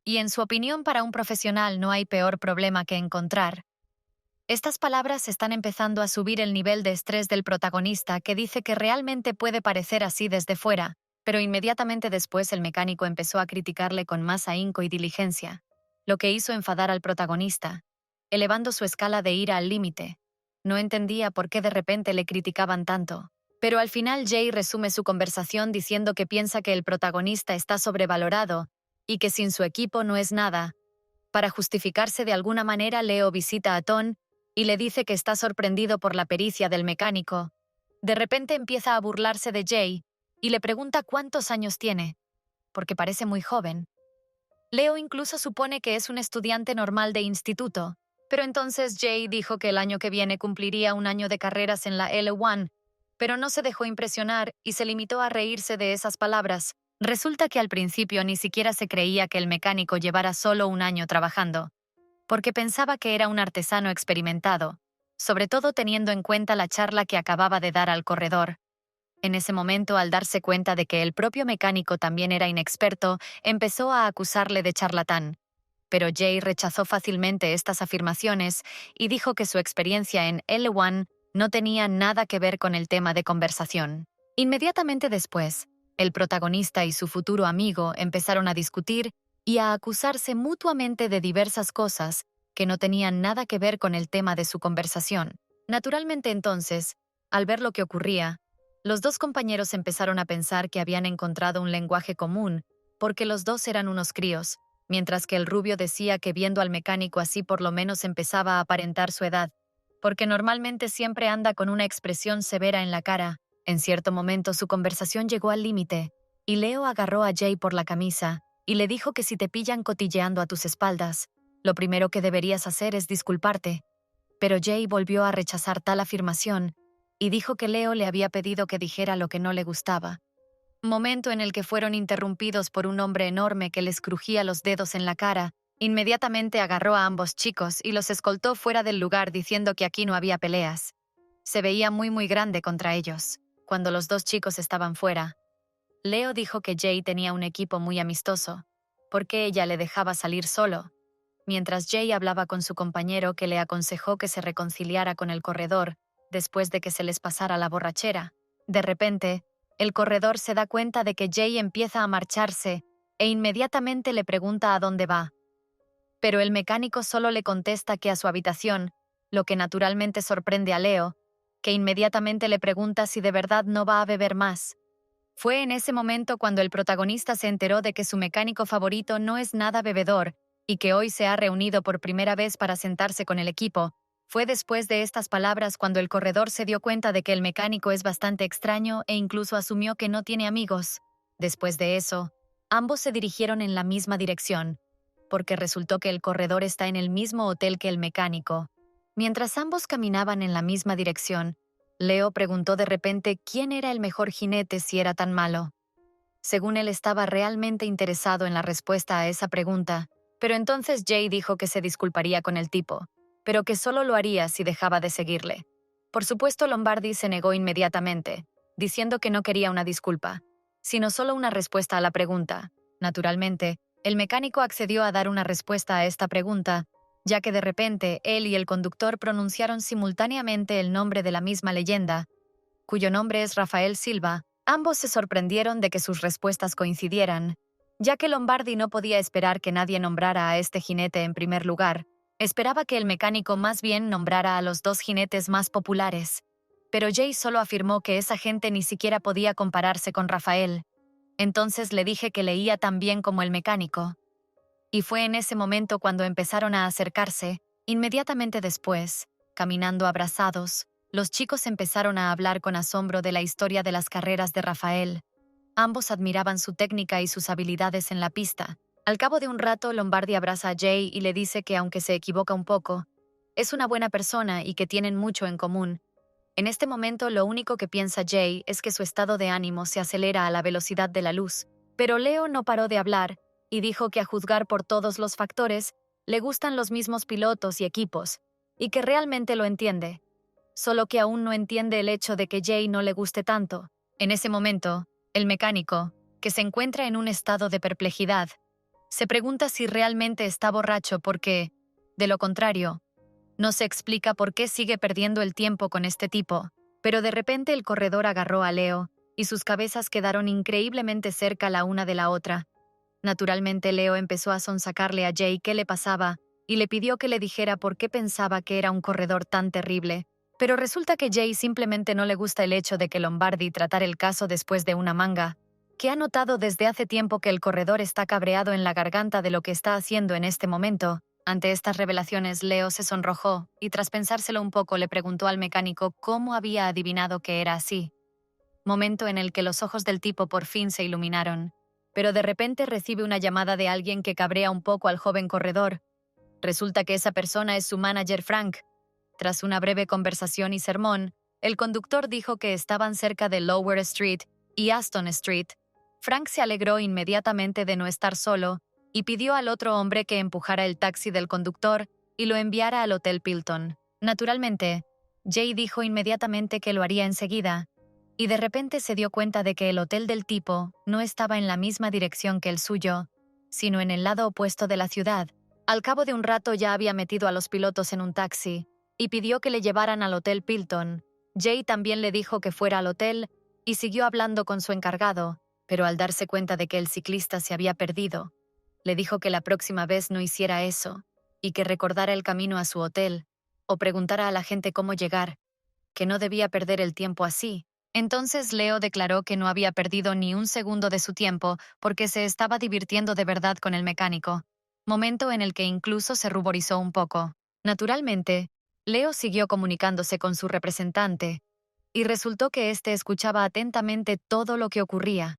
Y en su opinión, para un profesional no hay peor problema que encontrar. Estas palabras están empezando a subir el nivel de estrés del protagonista, que dice que realmente puede parecer así desde fuera, pero inmediatamente después el mecánico empezó a criticarle con más ahínco y diligencia, lo que hizo enfadar al protagonista, elevando su escala de ira al límite. No entendía por qué de repente le criticaban tanto. Pero al final Jay resume su conversación diciendo que piensa que el protagonista está sobrevalorado y que sin su equipo no es nada. Para justificarse de alguna manera, Leo visita a Tom y le dice que está sorprendido por la pericia del mecánico. De repente empieza a burlarse de Jay y le pregunta cuántos años tiene, porque parece muy joven. Leo incluso supone que es un estudiante normal de instituto, pero entonces Jay dijo que el año que viene cumpliría un año de carreras en la L1, pero no se dejó impresionar y se limitó a reírse de esas palabras. Resulta que al principio ni siquiera se creía que el mecánico llevara solo un año trabajando, porque pensaba que era un artesano experimentado, sobre todo teniendo en cuenta la charla que acababa de dar al corredor. En ese momento, al darse cuenta de que el propio mecánico también era inexperto, empezó a acusarle de charlatán. Pero Jay rechazó fácilmente estas afirmaciones y dijo que su experiencia en L1 no tenía nada que ver con el tema de conversación. Inmediatamente después, el protagonista y su futuro amigo empezaron a discutir y a acusarse mutuamente de diversas cosas que no tenían nada que ver con el tema de su conversación. Naturalmente entonces, al ver lo que ocurría, Los dos compañeros empezaron a pensar que habían encontrado un lenguaje común, porque los dos eran unos críos, mientras que el rubio decía que viendo al mecánico así por lo menos empezaba a aparentar su edad, porque normalmente siempre anda con una expresión severa en la cara. En cierto momento su conversación llegó al límite, y Leo agarró a Jay por la camisa y le dijo que si te pillan cotilleando a tus espaldas, lo primero que deberías hacer es disculparte. Pero Jay volvió a rechazar tal afirmación y dijo que Leo le había pedido que dijera lo que no le gustaba. Momento en el que fueron interrumpidos por un hombre enorme que les crujía los dedos en la cara. Inmediatamente agarró a ambos chicos y los escoltó fuera del lugar diciendo que aquí no había peleas. Se veía muy grande contra ellos. Cuando los dos chicos estaban fuera, Leo dijo que Jay tenía un equipo muy amistoso, porque ella le dejaba salir solo, mientras Jay hablaba con su compañero que le aconsejó que se reconciliara con el corredor después de que se les pasara la borrachera. De repente, el corredor se da cuenta de que Jay empieza a marcharse e inmediatamente le pregunta a dónde va. Pero el mecánico solo le contesta que a su habitación, lo que naturalmente sorprende a Leo, que inmediatamente le pregunta si de verdad no va a beber más. Fue en ese momento cuando el protagonista se enteró de que su mecánico favorito no es nada bebedor y que hoy se ha reunido por primera vez para sentarse con el equipo. Fue después de estas palabras cuando el corredor se dio cuenta de que el mecánico es bastante extraño e incluso asumió que no tiene amigos. Después de eso, ambos se dirigieron en la misma dirección, porque resultó que el corredor está en el mismo hotel que el mecánico. Mientras ambos caminaban en la misma dirección, Leo preguntó de repente quién era el mejor jinete si era tan malo. Según él estaba realmente interesado en la respuesta a esa pregunta, pero entonces Jay dijo que se disculparía con el tipo, pero que solo lo haría si dejaba de seguirle. Por supuesto, Lombardi se negó inmediatamente, diciendo que no quería una disculpa, sino solo una respuesta a la pregunta. Naturalmente, el mecánico accedió a dar una respuesta a esta pregunta, ya que de repente él y el conductor pronunciaron simultáneamente el nombre de la misma leyenda, cuyo nombre es Rafael Silva. Ambos se sorprendieron de que sus respuestas coincidieran, ya que Lombardi no podía esperar que nadie nombrara a este jinete en primer lugar. Esperaba que el mecánico más bien nombrara a los dos jinetes más populares. Pero Jay solo afirmó que esa gente ni siquiera podía compararse con Rafael. Entonces le dije que leía tan bien como el mecánico. Y fue en ese momento cuando empezaron a acercarse. Inmediatamente después, caminando abrazados, los chicos empezaron a hablar con asombro de la historia de las carreras de Rafael. Ambos admiraban su técnica y sus habilidades en la pista. Al cabo de un rato, Lombardi abraza a Jay y le dice que aunque se equivoca un poco, es una buena persona y que tienen mucho en común. En este momento, lo único que piensa Jay es que su estado de ánimo se acelera a la velocidad de la luz. Pero Leo no paró de hablar y dijo que a juzgar por todos los factores, le gustan los mismos pilotos y equipos, y que realmente lo entiende. Solo que aún no entiende el hecho de que Jay no le guste tanto. En ese momento, el mecánico, que se encuentra en un estado de perplejidad, se pregunta si realmente está borracho porque, de lo contrario, no se explica por qué sigue perdiendo el tiempo con este tipo. Pero de repente el corredor agarró a Leo y sus cabezas quedaron increíblemente cerca la una de la otra. Naturalmente Leo empezó a sonsacarle a Jay qué le pasaba y le pidió que le dijera por qué pensaba que era un corredor tan terrible. Pero resulta que Jay simplemente no le gusta el hecho de que Lombardi tratara el caso después de una manga, que ha notado desde hace tiempo que el corredor está cabreado en la garganta de lo que está haciendo en este momento. Ante estas revelaciones, Leo se sonrojó y tras pensárselo un poco le preguntó al mecánico cómo había adivinado que era así. Momento en el que los ojos del tipo por fin se iluminaron, pero de repente recibe una llamada de alguien que cabrea un poco al joven corredor. Resulta que esa persona es su manager Frank. Tras una breve conversación y sermón, el conductor dijo que estaban cerca de Lower Street y Aston Street. Frank se alegró inmediatamente de no estar solo y pidió al otro hombre que empujara el taxi del conductor y lo enviara al Hotel Pilton. Naturalmente, Jay dijo inmediatamente que lo haría enseguida, y de repente se dio cuenta de que el hotel del tipo no estaba en la misma dirección que el suyo, sino en el lado opuesto de la ciudad. Al cabo de un rato ya había metido a los pilotos en un taxi y pidió que le llevaran al Hotel Pilton. Jay también le dijo que fuera al hotel y siguió hablando con su encargado, pero al darse cuenta de que el ciclista se había perdido, le dijo que la próxima vez no hiciera eso y que recordara el camino a su hotel o preguntara a la gente cómo llegar, que no debía perder el tiempo así. Entonces Leo declaró que no había perdido ni un segundo de su tiempo porque se estaba divirtiendo de verdad con el mecánico, momento en el que incluso se ruborizó un poco. Naturalmente, Leo siguió comunicándose con su representante, y resultó que éste escuchaba atentamente todo lo que ocurría.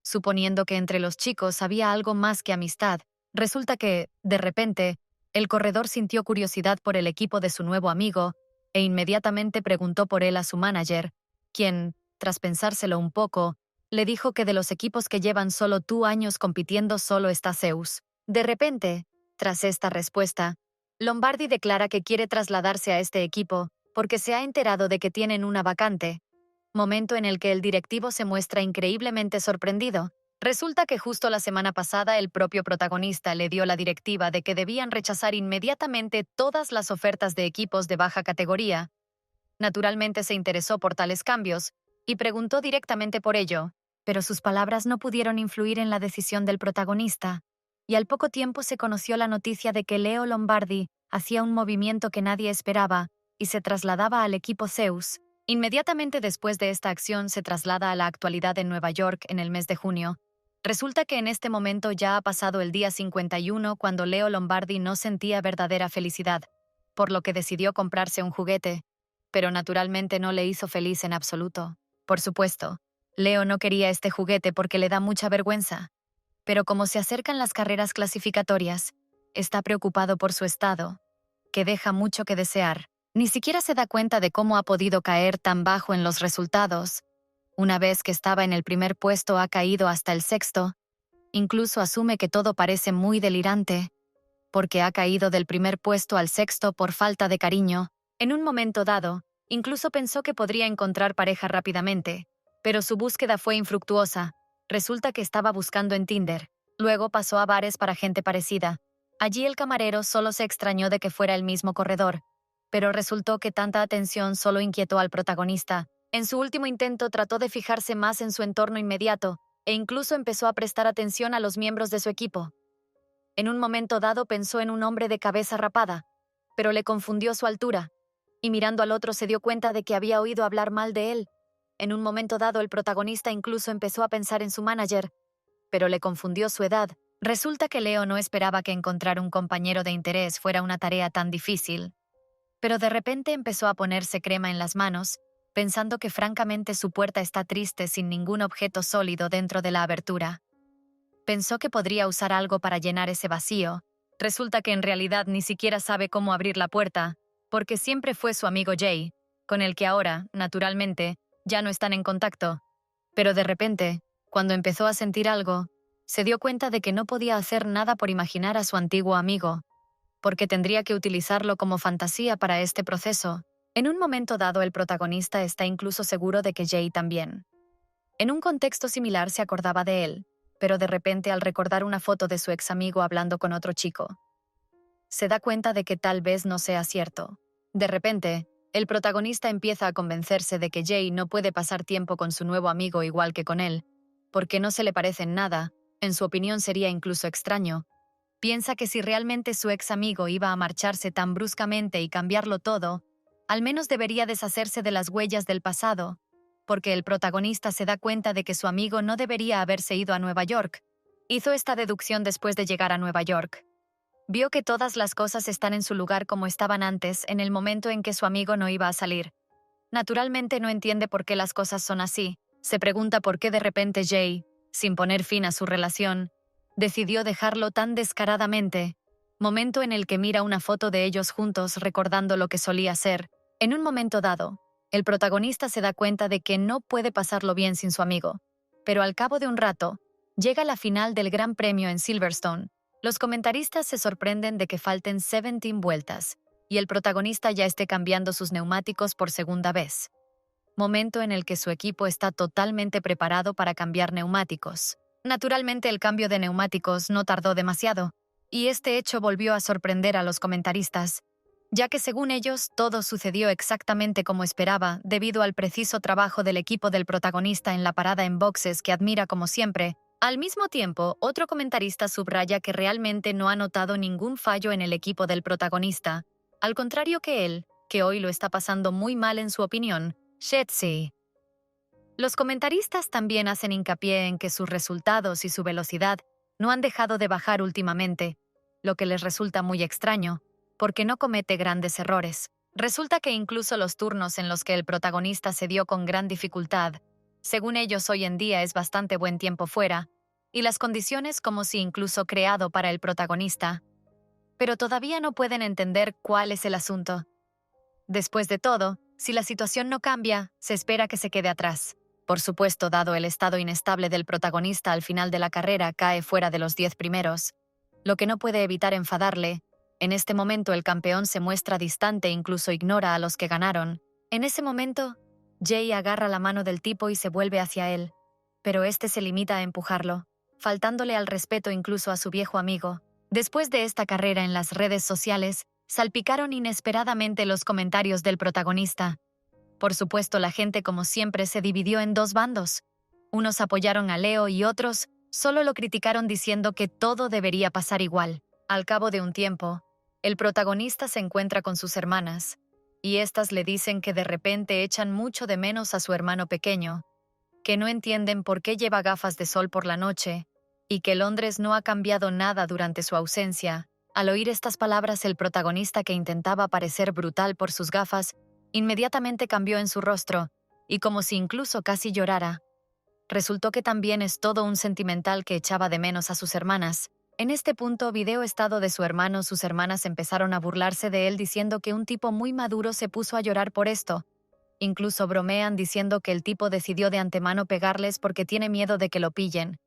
Suponiendo que entre los chicos había algo más que amistad, resulta que, de repente, el corredor sintió curiosidad por el equipo de su nuevo amigo e inmediatamente preguntó por él a su manager, quien, tras pensárselo un poco, le dijo que de los equipos que llevan solo 2 años compitiendo solo está Zeus. De repente, tras esta respuesta, Lombardi declara que quiere trasladarse a este equipo porque se ha enterado de que tienen una vacante, momento en el que el directivo se muestra increíblemente sorprendido. Resulta que justo la semana pasada el propio protagonista le dio la directiva de que debían rechazar inmediatamente todas las ofertas de equipos de baja categoría. Naturalmente se interesó por tales cambios y preguntó directamente por ello, pero sus palabras no pudieron influir en la decisión del protagonista, y al poco tiempo se conoció la noticia de que Leo Lombardi hacía un movimiento que nadie esperaba y se trasladaba al equipo Zeus. Inmediatamente después de esta acción se traslada a la actualidad en Nueva York en el mes de junio. Resulta que en este momento ya ha pasado el día 51 cuando Leo Lombardi no sentía verdadera felicidad, por lo que decidió comprarse un juguete, pero naturalmente no le hizo feliz en absoluto. Por supuesto, Leo no quería este juguete porque le da mucha vergüenza, pero como se acercan las carreras clasificatorias, está preocupado por su estado, que deja mucho que desear. Ni siquiera se da cuenta de cómo ha podido caer tan bajo en los resultados. Una vez que estaba en el primer puesto ha caído hasta el sexto. Incluso asume que todo parece muy delirante, porque ha caído del primer puesto al sexto por falta de cariño. En un momento dado, incluso pensó que podría encontrar pareja rápidamente, pero su búsqueda fue infructuosa. Resulta que estaba buscando en Tinder. Luego pasó a bares para gente parecida. Allí el camarero solo se extrañó de que fuera el mismo corredor, pero resultó que tanta atención solo inquietó al protagonista. En su último intento trató de fijarse más en su entorno inmediato, e incluso empezó a prestar atención a los miembros de su equipo. En un momento dado pensó en un hombre de cabeza rapada, pero le confundió su altura, y mirando al otro se dio cuenta de que había oído hablar mal de él. En un momento dado el protagonista incluso empezó a pensar en su manager, pero le confundió su edad. Resulta que Leo no esperaba que encontrar un compañero de interés fuera una tarea tan difícil, pero de repente empezó a ponerse crema en las manos, pensando que francamente su puerta está triste sin ningún objeto sólido dentro de la abertura. Pensó que podría usar algo para llenar ese vacío. Resulta que en realidad ni siquiera sabe cómo abrir la puerta, porque siempre fue su amigo Jay, con el que ahora, naturalmente, ya no están en contacto. Pero de repente, cuando empezó a sentir algo, se dio cuenta de que no podía hacer nada por imaginar a su antiguo amigo, porque tendría que utilizarlo como fantasía para este proceso. En un momento dado el protagonista está incluso seguro de que Jay también. En un contexto similar se acordaba de él, pero de repente al recordar una foto de su ex amigo hablando con otro chico, se da cuenta de que tal vez no sea cierto. De repente, el protagonista empieza a convencerse de que Jay no puede pasar tiempo con su nuevo amigo igual que con él, porque no se le parecen nada, en su opinión sería incluso extraño. Piensa que si realmente su ex amigo iba a marcharse tan bruscamente y cambiarlo todo, al menos debería deshacerse de las huellas del pasado, porque el protagonista se da cuenta de que su amigo no debería haberse ido a Nueva York. Hizo esta deducción después de llegar a Nueva York. Vio que todas las cosas están en su lugar como estaban antes en el momento en que su amigo no iba a salir. Naturalmente no entiende por qué las cosas son así. Se pregunta por qué de repente Jay, sin poner fin a su relación, decidió dejarlo tan descaradamente. Momento en el que mira una foto de ellos juntos recordando lo que solía ser. En un momento dado, el protagonista se da cuenta de que no puede pasarlo bien sin su amigo. Pero al cabo de un rato, llega la final del Gran Premio en Silverstone. Los comentaristas se sorprenden de que falten 17 vueltas, y el protagonista ya esté cambiando sus neumáticos por segunda vez. Momento en el que su equipo está totalmente preparado para cambiar neumáticos. Naturalmente el cambio de neumáticos no tardó demasiado, y este hecho volvió a sorprender a los comentaristas, ya que según ellos todo sucedió exactamente como esperaba debido al preciso trabajo del equipo del protagonista en la parada en boxes que admira como siempre. Al mismo tiempo, otro comentarista subraya que realmente no ha notado ningún fallo en el equipo del protagonista, al contrario que él, que hoy lo está pasando muy mal en su opinión, Shetsi. Los comentaristas también hacen hincapié en que sus resultados y su velocidad no han dejado de bajar últimamente, lo que les resulta muy extraño, porque no comete grandes errores. Resulta que incluso los turnos en los que el protagonista se dio con gran dificultad, según ellos hoy en día es bastante buen tiempo fuera, y las condiciones como si incluso creado para el protagonista. Pero todavía no pueden entender cuál es el asunto. Después de todo, si la situación no cambia, se espera que se quede atrás. Por supuesto, dado el estado inestable del protagonista al final de la carrera, cae fuera de los 10 primeros, lo que no puede evitar enfadarle. En este momento el campeón se muestra distante e incluso ignora a los que ganaron. En ese momento, Jay agarra la mano del tipo y se vuelve hacia él, pero este se limita a empujarlo, faltándole al respeto incluso a su viejo amigo. Después de esta carrera en las redes sociales, salpicaron inesperadamente los comentarios del protagonista. Por supuesto, la gente como siempre se dividió en dos bandos. Unos apoyaron a Leo y otros solo lo criticaron diciendo que todo debería pasar igual. Al cabo de un tiempo, el protagonista se encuentra con sus hermanas, y éstas le dicen que de repente echan mucho de menos a su hermano pequeño, que no entienden por qué lleva gafas de sol por la noche, y que Londres no ha cambiado nada durante su ausencia. Al oír estas palabras, el protagonista, que intentaba parecer brutal por sus gafas, inmediatamente cambió en su rostro, y como si incluso casi llorara. Resultó que también es todo un sentimental que echaba de menos a sus hermanas. En este punto, video estado de su hermano, sus hermanas empezaron a burlarse de él diciendo que un tipo muy maduro se puso a llorar por esto. Incluso bromean diciendo que el tipo decidió de antemano pegarles porque tiene miedo de que lo pillen.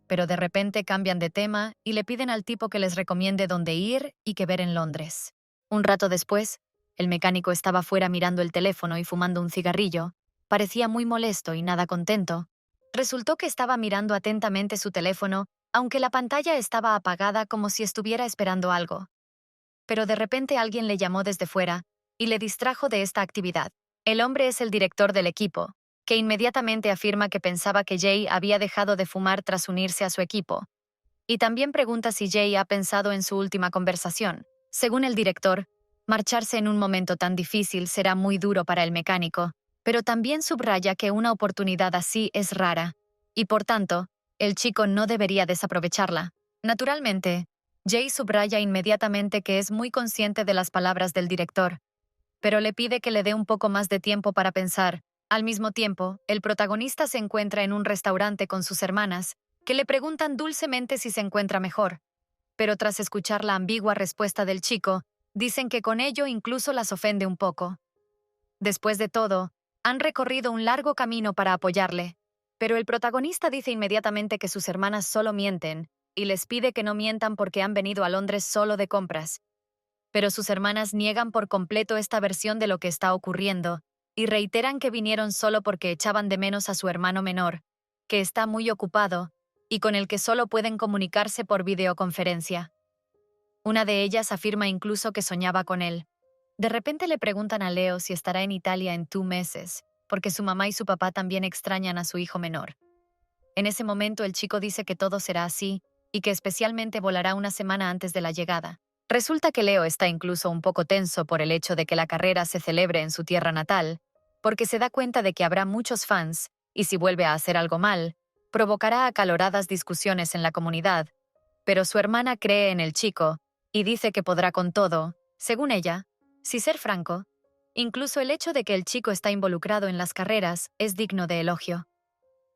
Pero de repente cambian de tema y le piden al tipo que les recomiende dónde ir y qué ver en Londres. Un rato después, el mecánico estaba fuera mirando el teléfono y fumando un cigarrillo. Parecía muy molesto y nada contento. Resultó que estaba mirando atentamente su teléfono, aunque la pantalla estaba apagada como si estuviera esperando algo. Pero de repente alguien le llamó desde fuera y le distrajo de esta actividad. El hombre es el director del equipo, que inmediatamente afirma que pensaba que Jay había dejado de fumar tras unirse a su equipo. Y también pregunta si Jay ha pensado en su última conversación. Según el director, marcharse en un momento tan difícil será muy duro para el mecánico, pero también subraya que una oportunidad así es rara, y por tanto, el chico no debería desaprovecharla. Naturalmente, Jay subraya inmediatamente que es muy consciente de las palabras del director, pero le pide que le dé un poco más de tiempo para pensar. Al mismo tiempo, el protagonista se encuentra en un restaurante con sus hermanas, que le preguntan dulcemente si se encuentra mejor. Pero tras escuchar la ambigua respuesta del chico, dicen que con ello incluso las ofende un poco. Después de todo, han recorrido un largo camino para apoyarle, pero el protagonista dice inmediatamente que sus hermanas solo mienten, y les pide que no mientan porque han venido a Londres solo de compras. Pero sus hermanas niegan por completo esta versión de lo que está ocurriendo, y reiteran que vinieron solo porque echaban de menos a su hermano menor, que está muy ocupado, y con el que solo pueden comunicarse por videoconferencia. Una de ellas afirma incluso que soñaba con él. De repente le preguntan a Leo si estará en Italia en 2 meses, porque su mamá y su papá también extrañan a su hijo menor. En ese momento el chico dice que todo será así, y que especialmente volará una semana antes de la llegada. Resulta que Leo está incluso un poco tenso por el hecho de que la carrera se celebre en su tierra natal, porque se da cuenta de que habrá muchos fans, y si vuelve a hacer algo mal, provocará acaloradas discusiones en la comunidad. Pero su hermana cree en el chico, y dice que podrá con todo, según ella. Si ser franco, incluso el hecho de que el chico está involucrado en las carreras es digno de elogio.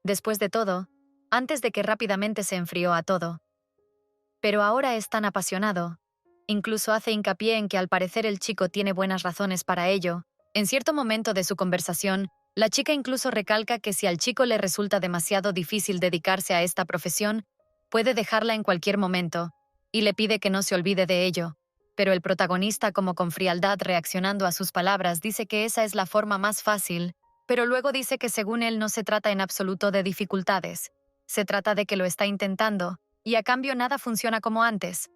Después de todo, antes de que rápidamente se enfrió a todo. Pero ahora es tan apasionado. Incluso hace hincapié en que al parecer el chico tiene buenas razones para ello. En cierto momento de su conversación, la chica incluso recalca que si al chico le resulta demasiado difícil dedicarse a esta profesión, puede dejarla en cualquier momento, y le pide que no se olvide de ello. Pero el protagonista, como con frialdad reaccionando a sus palabras, dice que esa es la forma más fácil, pero luego dice que según él no se trata en absoluto de dificultades. Se trata de que lo está intentando, y a cambio nada funciona como antes.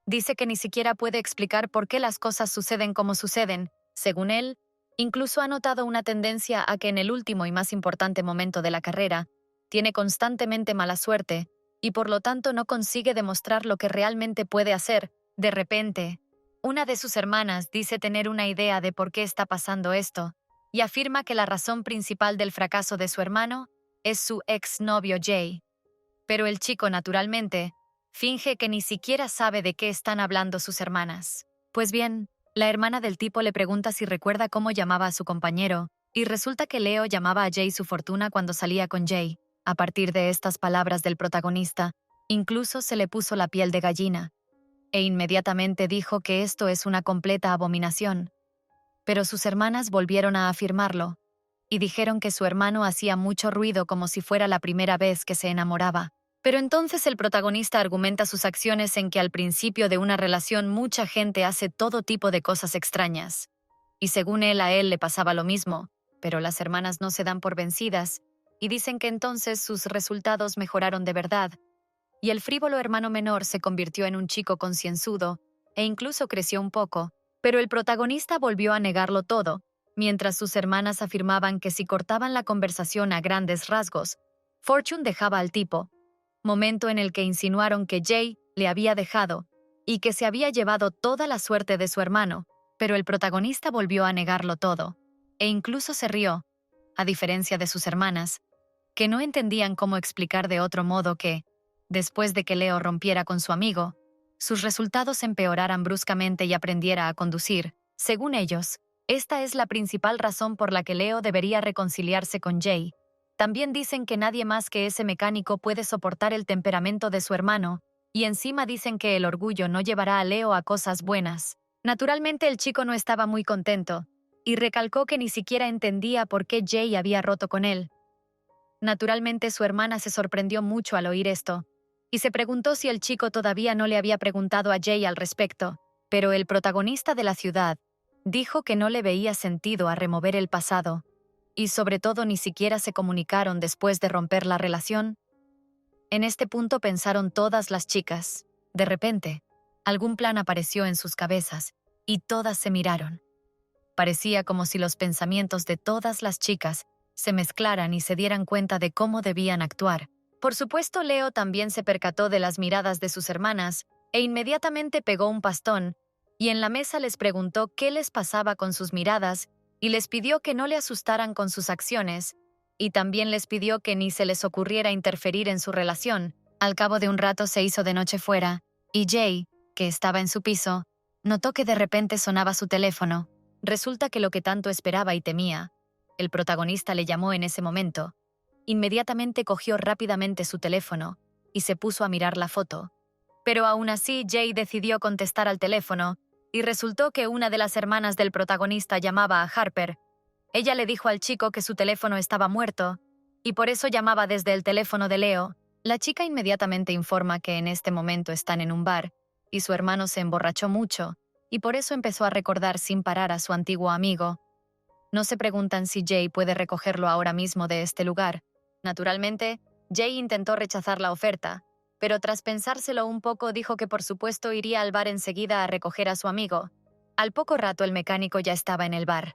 Dice que ni siquiera puede explicar por qué las cosas suceden como suceden. Según él, incluso ha notado una tendencia a que en el último y más importante momento de la carrera, tiene constantemente mala suerte, y por lo tanto no consigue demostrar lo que realmente puede hacer. De repente, una de sus hermanas dice tener una idea de por qué está pasando esto, y afirma que la razón principal del fracaso de su hermano es su exnovio Jay. Pero el chico, naturalmente, finge que ni siquiera sabe de qué están hablando sus hermanas. Pues bien, la hermana del tipo le pregunta si recuerda cómo llamaba a su compañero, y resulta que Leo llamaba a Jay su fortuna cuando salía con Jay. A partir de estas palabras del protagonista, incluso se le puso la piel de gallina, e inmediatamente dijo que esto es una completa abominación. Pero sus hermanas volvieron a afirmarlo, y dijeron que su hermano hacía mucho ruido como si fuera la primera vez que se enamoraba. Pero entonces el protagonista argumenta sus acciones en que al principio de una relación mucha gente hace todo tipo de cosas extrañas. Y según él, a él le pasaba lo mismo, pero las hermanas no se dan por vencidas, y dicen que entonces sus resultados mejoraron de verdad, y el frívolo hermano menor se convirtió en un chico concienzudo, e incluso creció un poco, pero el protagonista volvió a negarlo todo, mientras sus hermanas afirmaban que si cortaban la conversación a grandes rasgos, Fortune dejaba al tipo, momento en el que insinuaron que Jay le había dejado y que se había llevado toda la suerte de su hermano, pero el protagonista volvió a negarlo todo, e incluso se rió, a diferencia de sus hermanas, que no entendían cómo explicar de otro modo que, después de que Leo rompiera con su amigo, sus resultados empeoraran bruscamente y aprendiera a conducir. Según ellos, esta es la principal razón por la que Leo debería reconciliarse con Jay. También dicen que nadie más que ese mecánico puede soportar el temperamento de su hermano, y encima dicen que el orgullo no llevará a Leo a cosas buenas. Naturalmente el chico no estaba muy contento, y recalcó que ni siquiera entendía por qué Jay había roto con él. Naturalmente su hermana se sorprendió mucho al oír esto, y se preguntó si el chico todavía no le había preguntado a Jay al respecto, pero el protagonista de la ciudad dijo que no le veía sentido a remover el pasado, y sobre todo ni siquiera se comunicaron después de romper la relación. En este punto pensaron todas las chicas. De repente, algún plan apareció en sus cabezas, y todas se miraron. Parecía como si los pensamientos de todas las chicas se mezclaran y se dieran cuenta de cómo debían actuar. Por supuesto, Leo también se percató de las miradas de sus hermanas e inmediatamente pegó un pastón y en la mesa les preguntó qué les pasaba con sus miradas y les pidió que no le asustaran con sus acciones y también les pidió que ni se les ocurriera interferir en su relación. Al cabo de un rato se hizo de noche fuera y Jay, que estaba en su piso, notó que de repente sonaba su teléfono. Resulta que lo que tanto esperaba y temía, el protagonista le llamó en ese momento. Inmediatamente cogió rápidamente su teléfono y se puso a mirar la foto. Pero aún así Jay decidió contestar al teléfono y resultó que una de las hermanas del protagonista llamaba a Harper. Ella le dijo al chico que su teléfono estaba muerto y por eso llamaba desde el teléfono de Leo. La chica inmediatamente informa que en este momento están en un bar y su hermano se emborrachó mucho y por eso empezó a recordar sin parar a su antiguo amigo. No se preguntan si Jay puede recogerlo ahora mismo de este lugar. Naturalmente, Jay intentó rechazar la oferta, pero tras pensárselo un poco dijo que por supuesto iría al bar enseguida a recoger a su amigo. Al poco rato el mecánico ya estaba en el bar.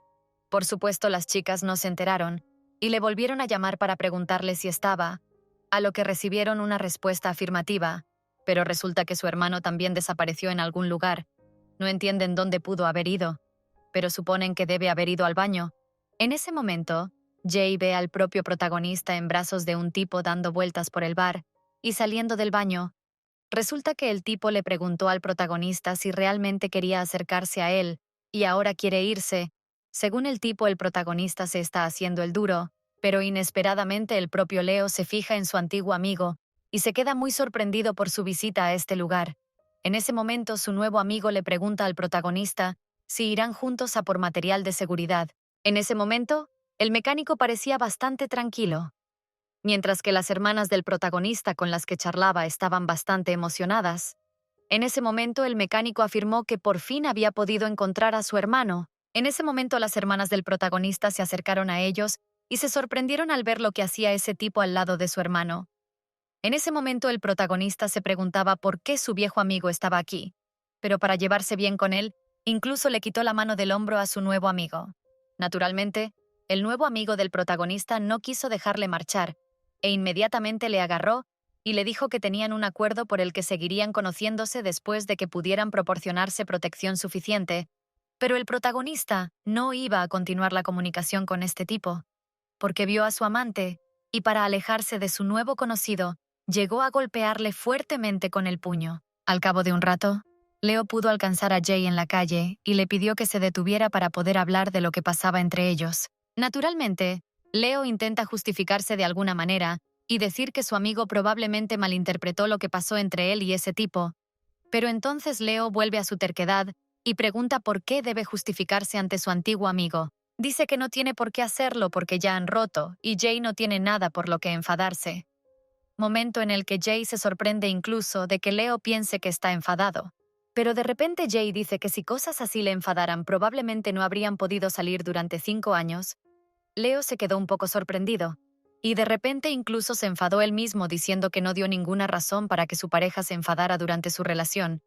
Por supuesto las chicas no se enteraron, y le volvieron a llamar para preguntarle si estaba, a lo que recibieron una respuesta afirmativa, pero resulta que su hermano también desapareció en algún lugar. No entienden dónde pudo haber ido, pero suponen que debe haber ido al baño. En ese momento, Jay ve al propio protagonista en brazos de un tipo dando vueltas por el bar, y saliendo del baño, resulta que el tipo le preguntó al protagonista si realmente quería acercarse a él, y ahora quiere irse. Según el tipo, el protagonista se está haciendo el duro, pero inesperadamente el propio Leo se fija en su antiguo amigo, y se queda muy sorprendido por su visita a este lugar. En ese momento, su nuevo amigo le pregunta al protagonista si irán juntos a por material de seguridad. En ese momento, el mecánico parecía bastante tranquilo, mientras que las hermanas del protagonista con las que charlaba estaban bastante emocionadas. En ese momento el mecánico afirmó que por fin había podido encontrar a su hermano. En ese momento las hermanas del protagonista se acercaron a ellos y se sorprendieron al ver lo que hacía ese tipo al lado de su hermano. En ese momento el protagonista se preguntaba por qué su viejo amigo estaba aquí, pero para llevarse bien con él, incluso le quitó la mano del hombro a su nuevo amigo. Naturalmente, el nuevo amigo del protagonista no quiso dejarle marchar, e inmediatamente le agarró y le dijo que tenían un acuerdo por el que seguirían conociéndose después de que pudieran proporcionarse protección suficiente. Pero el protagonista no iba a continuar la comunicación con este tipo, porque vio a su amante y para alejarse de su nuevo conocido, llegó a golpearle fuertemente con el puño. Al cabo de un rato, Leo pudo alcanzar a Jay en la calle y le pidió que se detuviera para poder hablar de lo que pasaba entre ellos. Naturalmente, Leo intenta justificarse de alguna manera y decir que su amigo probablemente malinterpretó lo que pasó entre él y ese tipo, pero entonces Leo vuelve a su terquedad y pregunta por qué debe justificarse ante su antiguo amigo. Dice que no tiene por qué hacerlo porque ya han roto y Jay no tiene nada por lo que enfadarse. Momento en el que Jay se sorprende incluso de que Leo piense que está enfadado. Pero de repente Jay dice que si cosas así le enfadaran probablemente no habrían podido salir durante 5 años. Leo se quedó un poco sorprendido. Y de repente incluso se enfadó él mismo diciendo que no dio ninguna razón para que su pareja se enfadara durante su relación.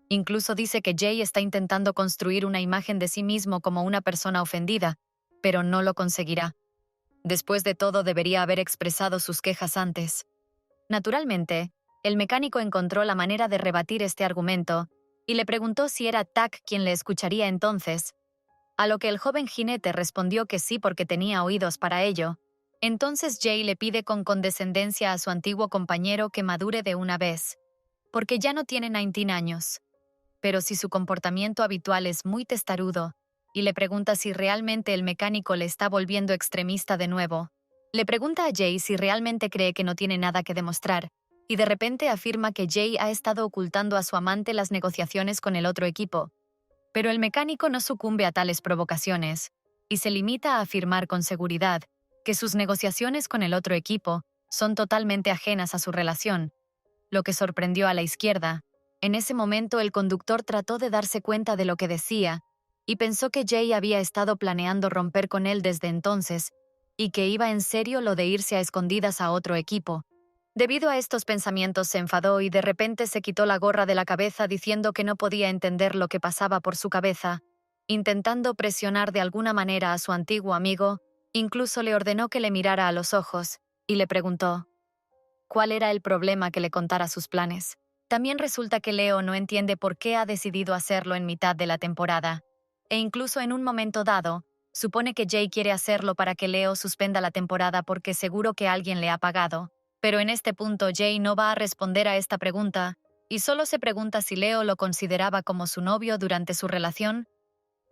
Incluso dice que Jay está intentando construir una imagen de sí mismo como una persona ofendida, pero no lo conseguirá. Después de todo debería haber expresado sus quejas antes. Naturalmente, el mecánico encontró la manera de rebatir este argumento y le preguntó si era Tack quien le escucharía entonces, a lo que el joven jinete respondió que sí porque tenía oídos para ello. Entonces Jay le pide con condescendencia a su antiguo compañero que madure de una vez, porque ya no tiene 19 años. Pero si su comportamiento habitual es muy testarudo, y le pregunta si realmente el mecánico le está volviendo extremista de nuevo. Le pregunta a Jay si realmente cree que no tiene nada que demostrar, y de repente afirma que Jay ha estado ocultando a su amante las negociaciones con el otro equipo. Pero el mecánico no sucumbe a tales provocaciones, y se limita a afirmar con seguridad que sus negociaciones con el otro equipo son totalmente ajenas a su relación, lo que sorprendió a la izquierda. En ese momento el conductor trató de darse cuenta de lo que decía, y pensó que Jay había estado planeando romper con él desde entonces, y que iba en serio lo de irse a escondidas a otro equipo. Debido a estos pensamientos se enfadó y de repente se quitó la gorra de la cabeza diciendo que no podía entender lo que pasaba por su cabeza. Intentando presionar de alguna manera a su antiguo amigo, incluso le ordenó que le mirara a los ojos, y le preguntó cuál era el problema que le contara sus planes. También resulta que Leo no entiende por qué ha decidido hacerlo en mitad de la temporada, e incluso en un momento dado, supone que Jay quiere hacerlo para que Leo suspenda la temporada porque seguro que alguien le ha pagado. Pero en este punto Jay no va a responder a esta pregunta, y solo se pregunta si Leo lo consideraba como su novio durante su relación.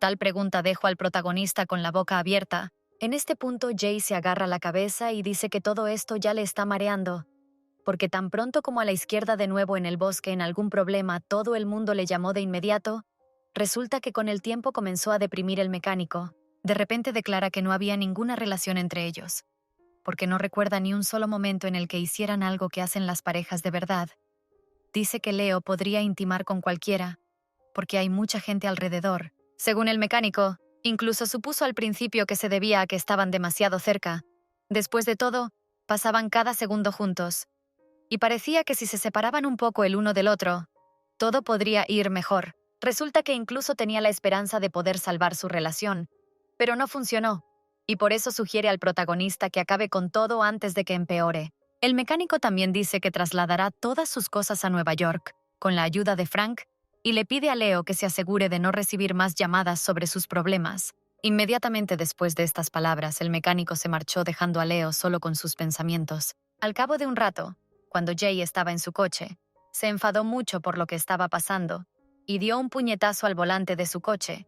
Tal pregunta dejó al protagonista con la boca abierta. En este punto Jay se agarra la cabeza y dice que todo esto ya le está mareando, porque tan pronto como a la izquierda de nuevo en el bosque en algún problema todo el mundo le llamó de inmediato, resulta que con el tiempo comenzó a deprimir el mecánico. De repente declara que no había ninguna relación entre ellos, porque no recuerda ni un solo momento en el que hicieran algo que hacen las parejas de verdad. Dice que Leo podría intimar con cualquiera, porque hay mucha gente alrededor. Según el mecánico, incluso supuso al principio que se debía a que estaban demasiado cerca. Después de todo, pasaban cada segundo juntos, y parecía que si se separaban un poco el uno del otro, todo podría ir mejor. Resulta que incluso tenía la esperanza de poder salvar su relación, pero no funcionó, y por eso sugiere al protagonista que acabe con todo antes de que empeore. El mecánico también dice que trasladará todas sus cosas a Nueva York, con la ayuda de Frank, y le pide a Leo que se asegure de no recibir más llamadas sobre sus problemas. Inmediatamente después de estas palabras, el mecánico se marchó dejando a Leo solo con sus pensamientos. Al cabo de un rato, cuando Jay estaba en su coche, se enfadó mucho por lo que estaba pasando y dio un puñetazo al volante de su coche.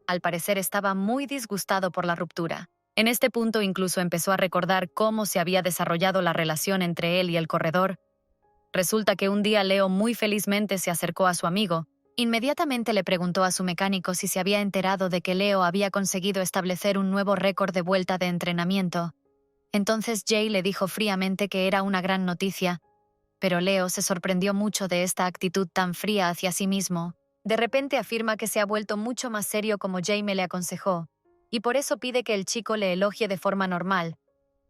Al parecer estaba muy disgustado por la ruptura. En este punto incluso empezó a recordar cómo se había desarrollado la relación entre él y el corredor. Resulta que un día Leo muy felizmente se acercó a su amigo. Inmediatamente le preguntó a su mecánico si se había enterado de que Leo había conseguido establecer un nuevo récord de vuelta de entrenamiento. Entonces Jay le dijo fríamente que era una gran noticia, pero Leo se sorprendió mucho de esta actitud tan fría hacia sí mismo. De repente afirma que se ha vuelto mucho más serio como Jay me le aconsejó, y por eso pide que el chico le elogie de forma normal.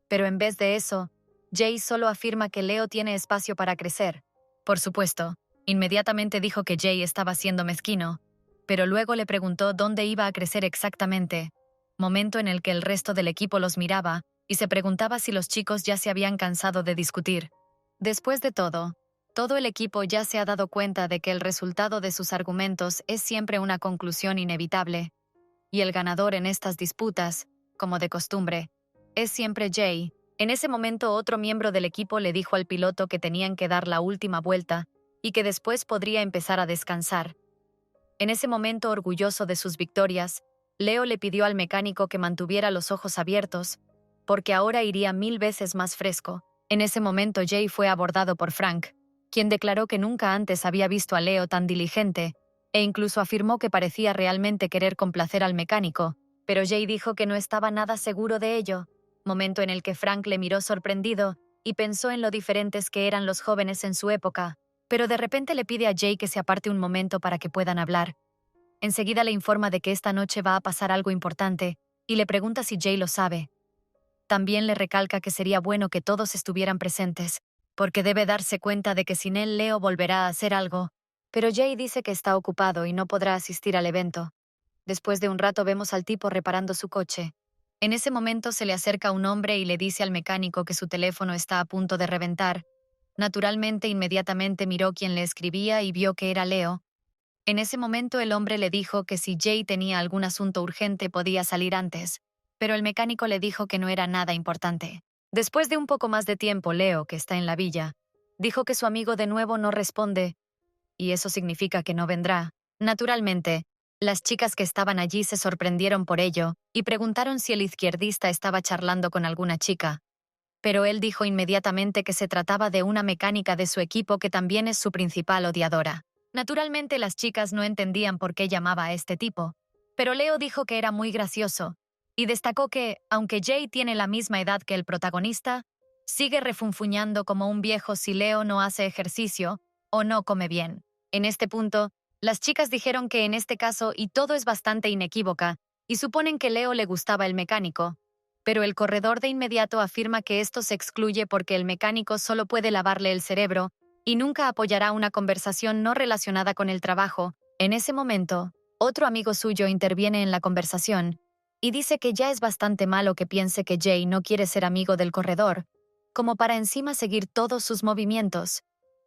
Pero en vez de eso, Jay solo afirma que Leo tiene espacio para crecer. Por supuesto, inmediatamente dijo que Jay estaba siendo mezquino, pero luego le preguntó dónde iba a crecer exactamente, momento en el que el resto del equipo los miraba y se preguntaba si los chicos ya se habían cansado de discutir. Después de todo, Todo el equipo ya se ha dado cuenta de que el resultado de sus argumentos es siempre una conclusión inevitable, y el ganador en estas disputas, como de costumbre, es siempre Jay. En ese momento otro miembro del equipo le dijo al piloto que tenían que dar la última vuelta y que después podría empezar a descansar. En ese momento, orgulloso de sus victorias, Leo le pidió al mecánico que mantuviera los ojos abiertos, porque ahora iría 1000 veces más fresco. En ese momento Jay fue abordado por Frank, quien declaró que nunca antes había visto a Leo tan diligente, e incluso afirmó que parecía realmente querer complacer al mecánico, pero Jay dijo que no estaba nada seguro de ello, momento en el que Frank le miró sorprendido y pensó en lo diferentes que eran los jóvenes en su época, pero de repente le pide a Jay que se aparte un momento para que puedan hablar. Enseguida le informa de que esta noche va a pasar algo importante y le pregunta si Jay lo sabe. También le recalca que sería bueno que todos estuvieran presentes, porque debe darse cuenta de que sin él Leo volverá a hacer algo, pero Jay dice que está ocupado y no podrá asistir al evento. Después de un rato vemos al tipo reparando su coche. En ese momento se le acerca un hombre y le dice al mecánico que su teléfono está a punto de reventar. Naturalmente, inmediatamente miró quién le escribía y vio que era Leo. En ese momento el hombre le dijo que si Jay tenía algún asunto urgente podía salir antes, pero el mecánico le dijo que no era nada importante. Después de un poco más de tiempo, Leo, que está en la villa, dijo que su amigo de nuevo no responde, y eso significa que no vendrá. Naturalmente, las chicas que estaban allí se sorprendieron por ello y preguntaron si el izquierdista estaba charlando con alguna chica. Pero él dijo inmediatamente que se trataba de una mecánica de su equipo que también es su principal odiadora. Naturalmente las chicas no entendían por qué llamaba a este tipo, pero Leo dijo que era muy gracioso, y destacó que, aunque Jay tiene la misma edad que el protagonista, sigue refunfuñando como un viejo si Leo no hace ejercicio o no come bien. En este punto, las chicas dijeron que en este caso y todo es bastante inequívoca, y suponen que Leo le gustaba el mecánico, pero el corredor de inmediato afirma que esto se excluye porque el mecánico solo puede lavarle el cerebro y nunca apoyará una conversación no relacionada con el trabajo. En ese momento, otro amigo suyo interviene en la conversación y dice que ya es bastante malo que piense que Jay no quiere ser amigo del corredor, como para encima seguir todos sus movimientos.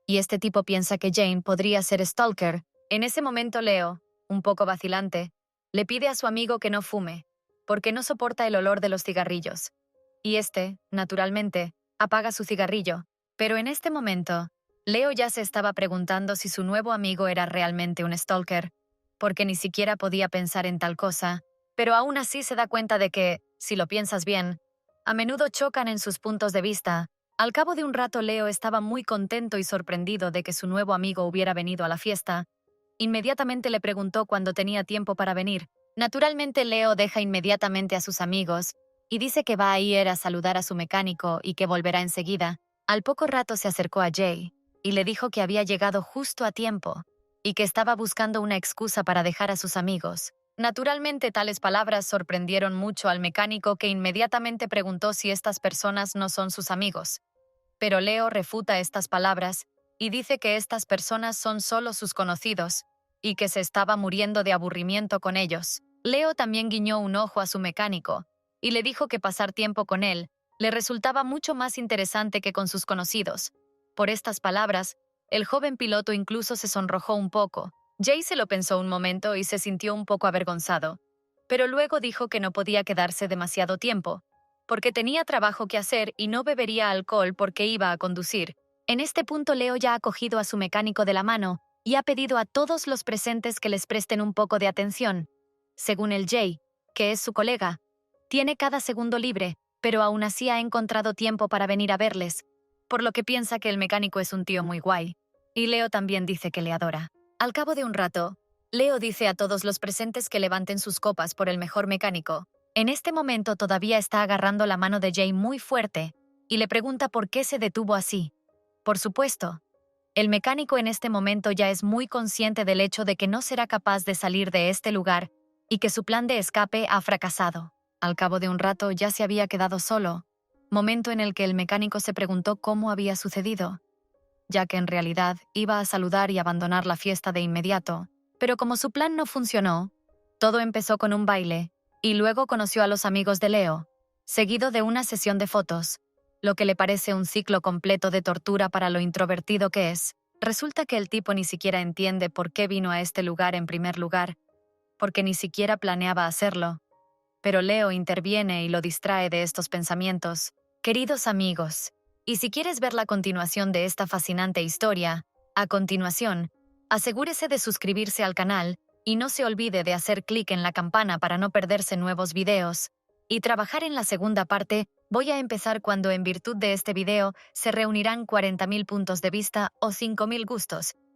Y este tipo piensa que Jane podría ser stalker. En ese momento Leo, un poco vacilante, le pide a su amigo que no fume, porque no soporta el olor de los cigarrillos. Y este, naturalmente, apaga su cigarrillo. Pero en este momento, Leo ya se estaba preguntando si su nuevo amigo era realmente un stalker, porque ni siquiera podía pensar en tal cosa, pero aún así se da cuenta de que, si lo piensas bien, a menudo chocan en sus puntos de vista. Al cabo de un rato Leo estaba muy contento y sorprendido de que su nuevo amigo hubiera venido a la fiesta. Inmediatamente le preguntó cuándo tenía tiempo para venir. Naturalmente Leo deja inmediatamente a sus amigos y dice que va a ir a saludar a su mecánico y que volverá enseguida. Al poco rato se acercó a Jay y le dijo que había llegado justo a tiempo y que estaba buscando una excusa para dejar a sus amigos. Naturalmente tales palabras sorprendieron mucho al mecánico, que inmediatamente preguntó si estas personas no son sus amigos. Pero Leo refuta estas palabras y dice que estas personas son solo sus conocidos y que se estaba muriendo de aburrimiento con ellos. Leo también guiñó un ojo a su mecánico y le dijo que pasar tiempo con él le resultaba mucho más interesante que con sus conocidos. Por estas palabras, el joven piloto incluso se sonrojó un poco. Jay se lo pensó un momento y se sintió un poco avergonzado, pero luego dijo que no podía quedarse demasiado tiempo, porque tenía trabajo que hacer y no bebería alcohol porque iba a conducir. En este punto Leo ya ha cogido a su mecánico de la mano y ha pedido a todos los presentes que les presten un poco de atención. Según el Jay, que es su colega, tiene cada segundo libre, pero aún así ha encontrado tiempo para venir a verles, por lo que piensa que el mecánico es un tío muy guay. Y Leo también dice que le adora. Al cabo de un rato, Leo dice a todos los presentes que levanten sus copas por el mejor mecánico. En este momento todavía está agarrando la mano de Jay muy fuerte y le pregunta por qué se detuvo así. Por supuesto, el mecánico en este momento ya es muy consciente del hecho de que no será capaz de salir de este lugar y que su plan de escape ha fracasado. Al cabo de un rato ya se había quedado solo, momento en el que el mecánico se preguntó cómo había sucedido, ya que en realidad iba a saludar y abandonar la fiesta de inmediato. Pero como su plan no funcionó, todo empezó con un baile, y luego conoció a los amigos de Leo, seguido de una sesión de fotos. lo que le parece un ciclo completo de tortura para lo introvertido que es. Resulta que el tipo ni siquiera entiende por qué vino a este lugar en primer lugar, porque ni siquiera planeaba hacerlo. Pero Leo interviene y lo distrae de estos pensamientos. Queridos amigos, y si quieres ver la continuación de esta fascinante historia, a continuación, asegúrese de suscribirse al canal y no se olvide de hacer clic en la campana para no perderse nuevos videos. Y trabajar en la segunda parte, voy a empezar cuando en virtud de este video se reunirán 40.000 puntos de vista o 5.000 gustos.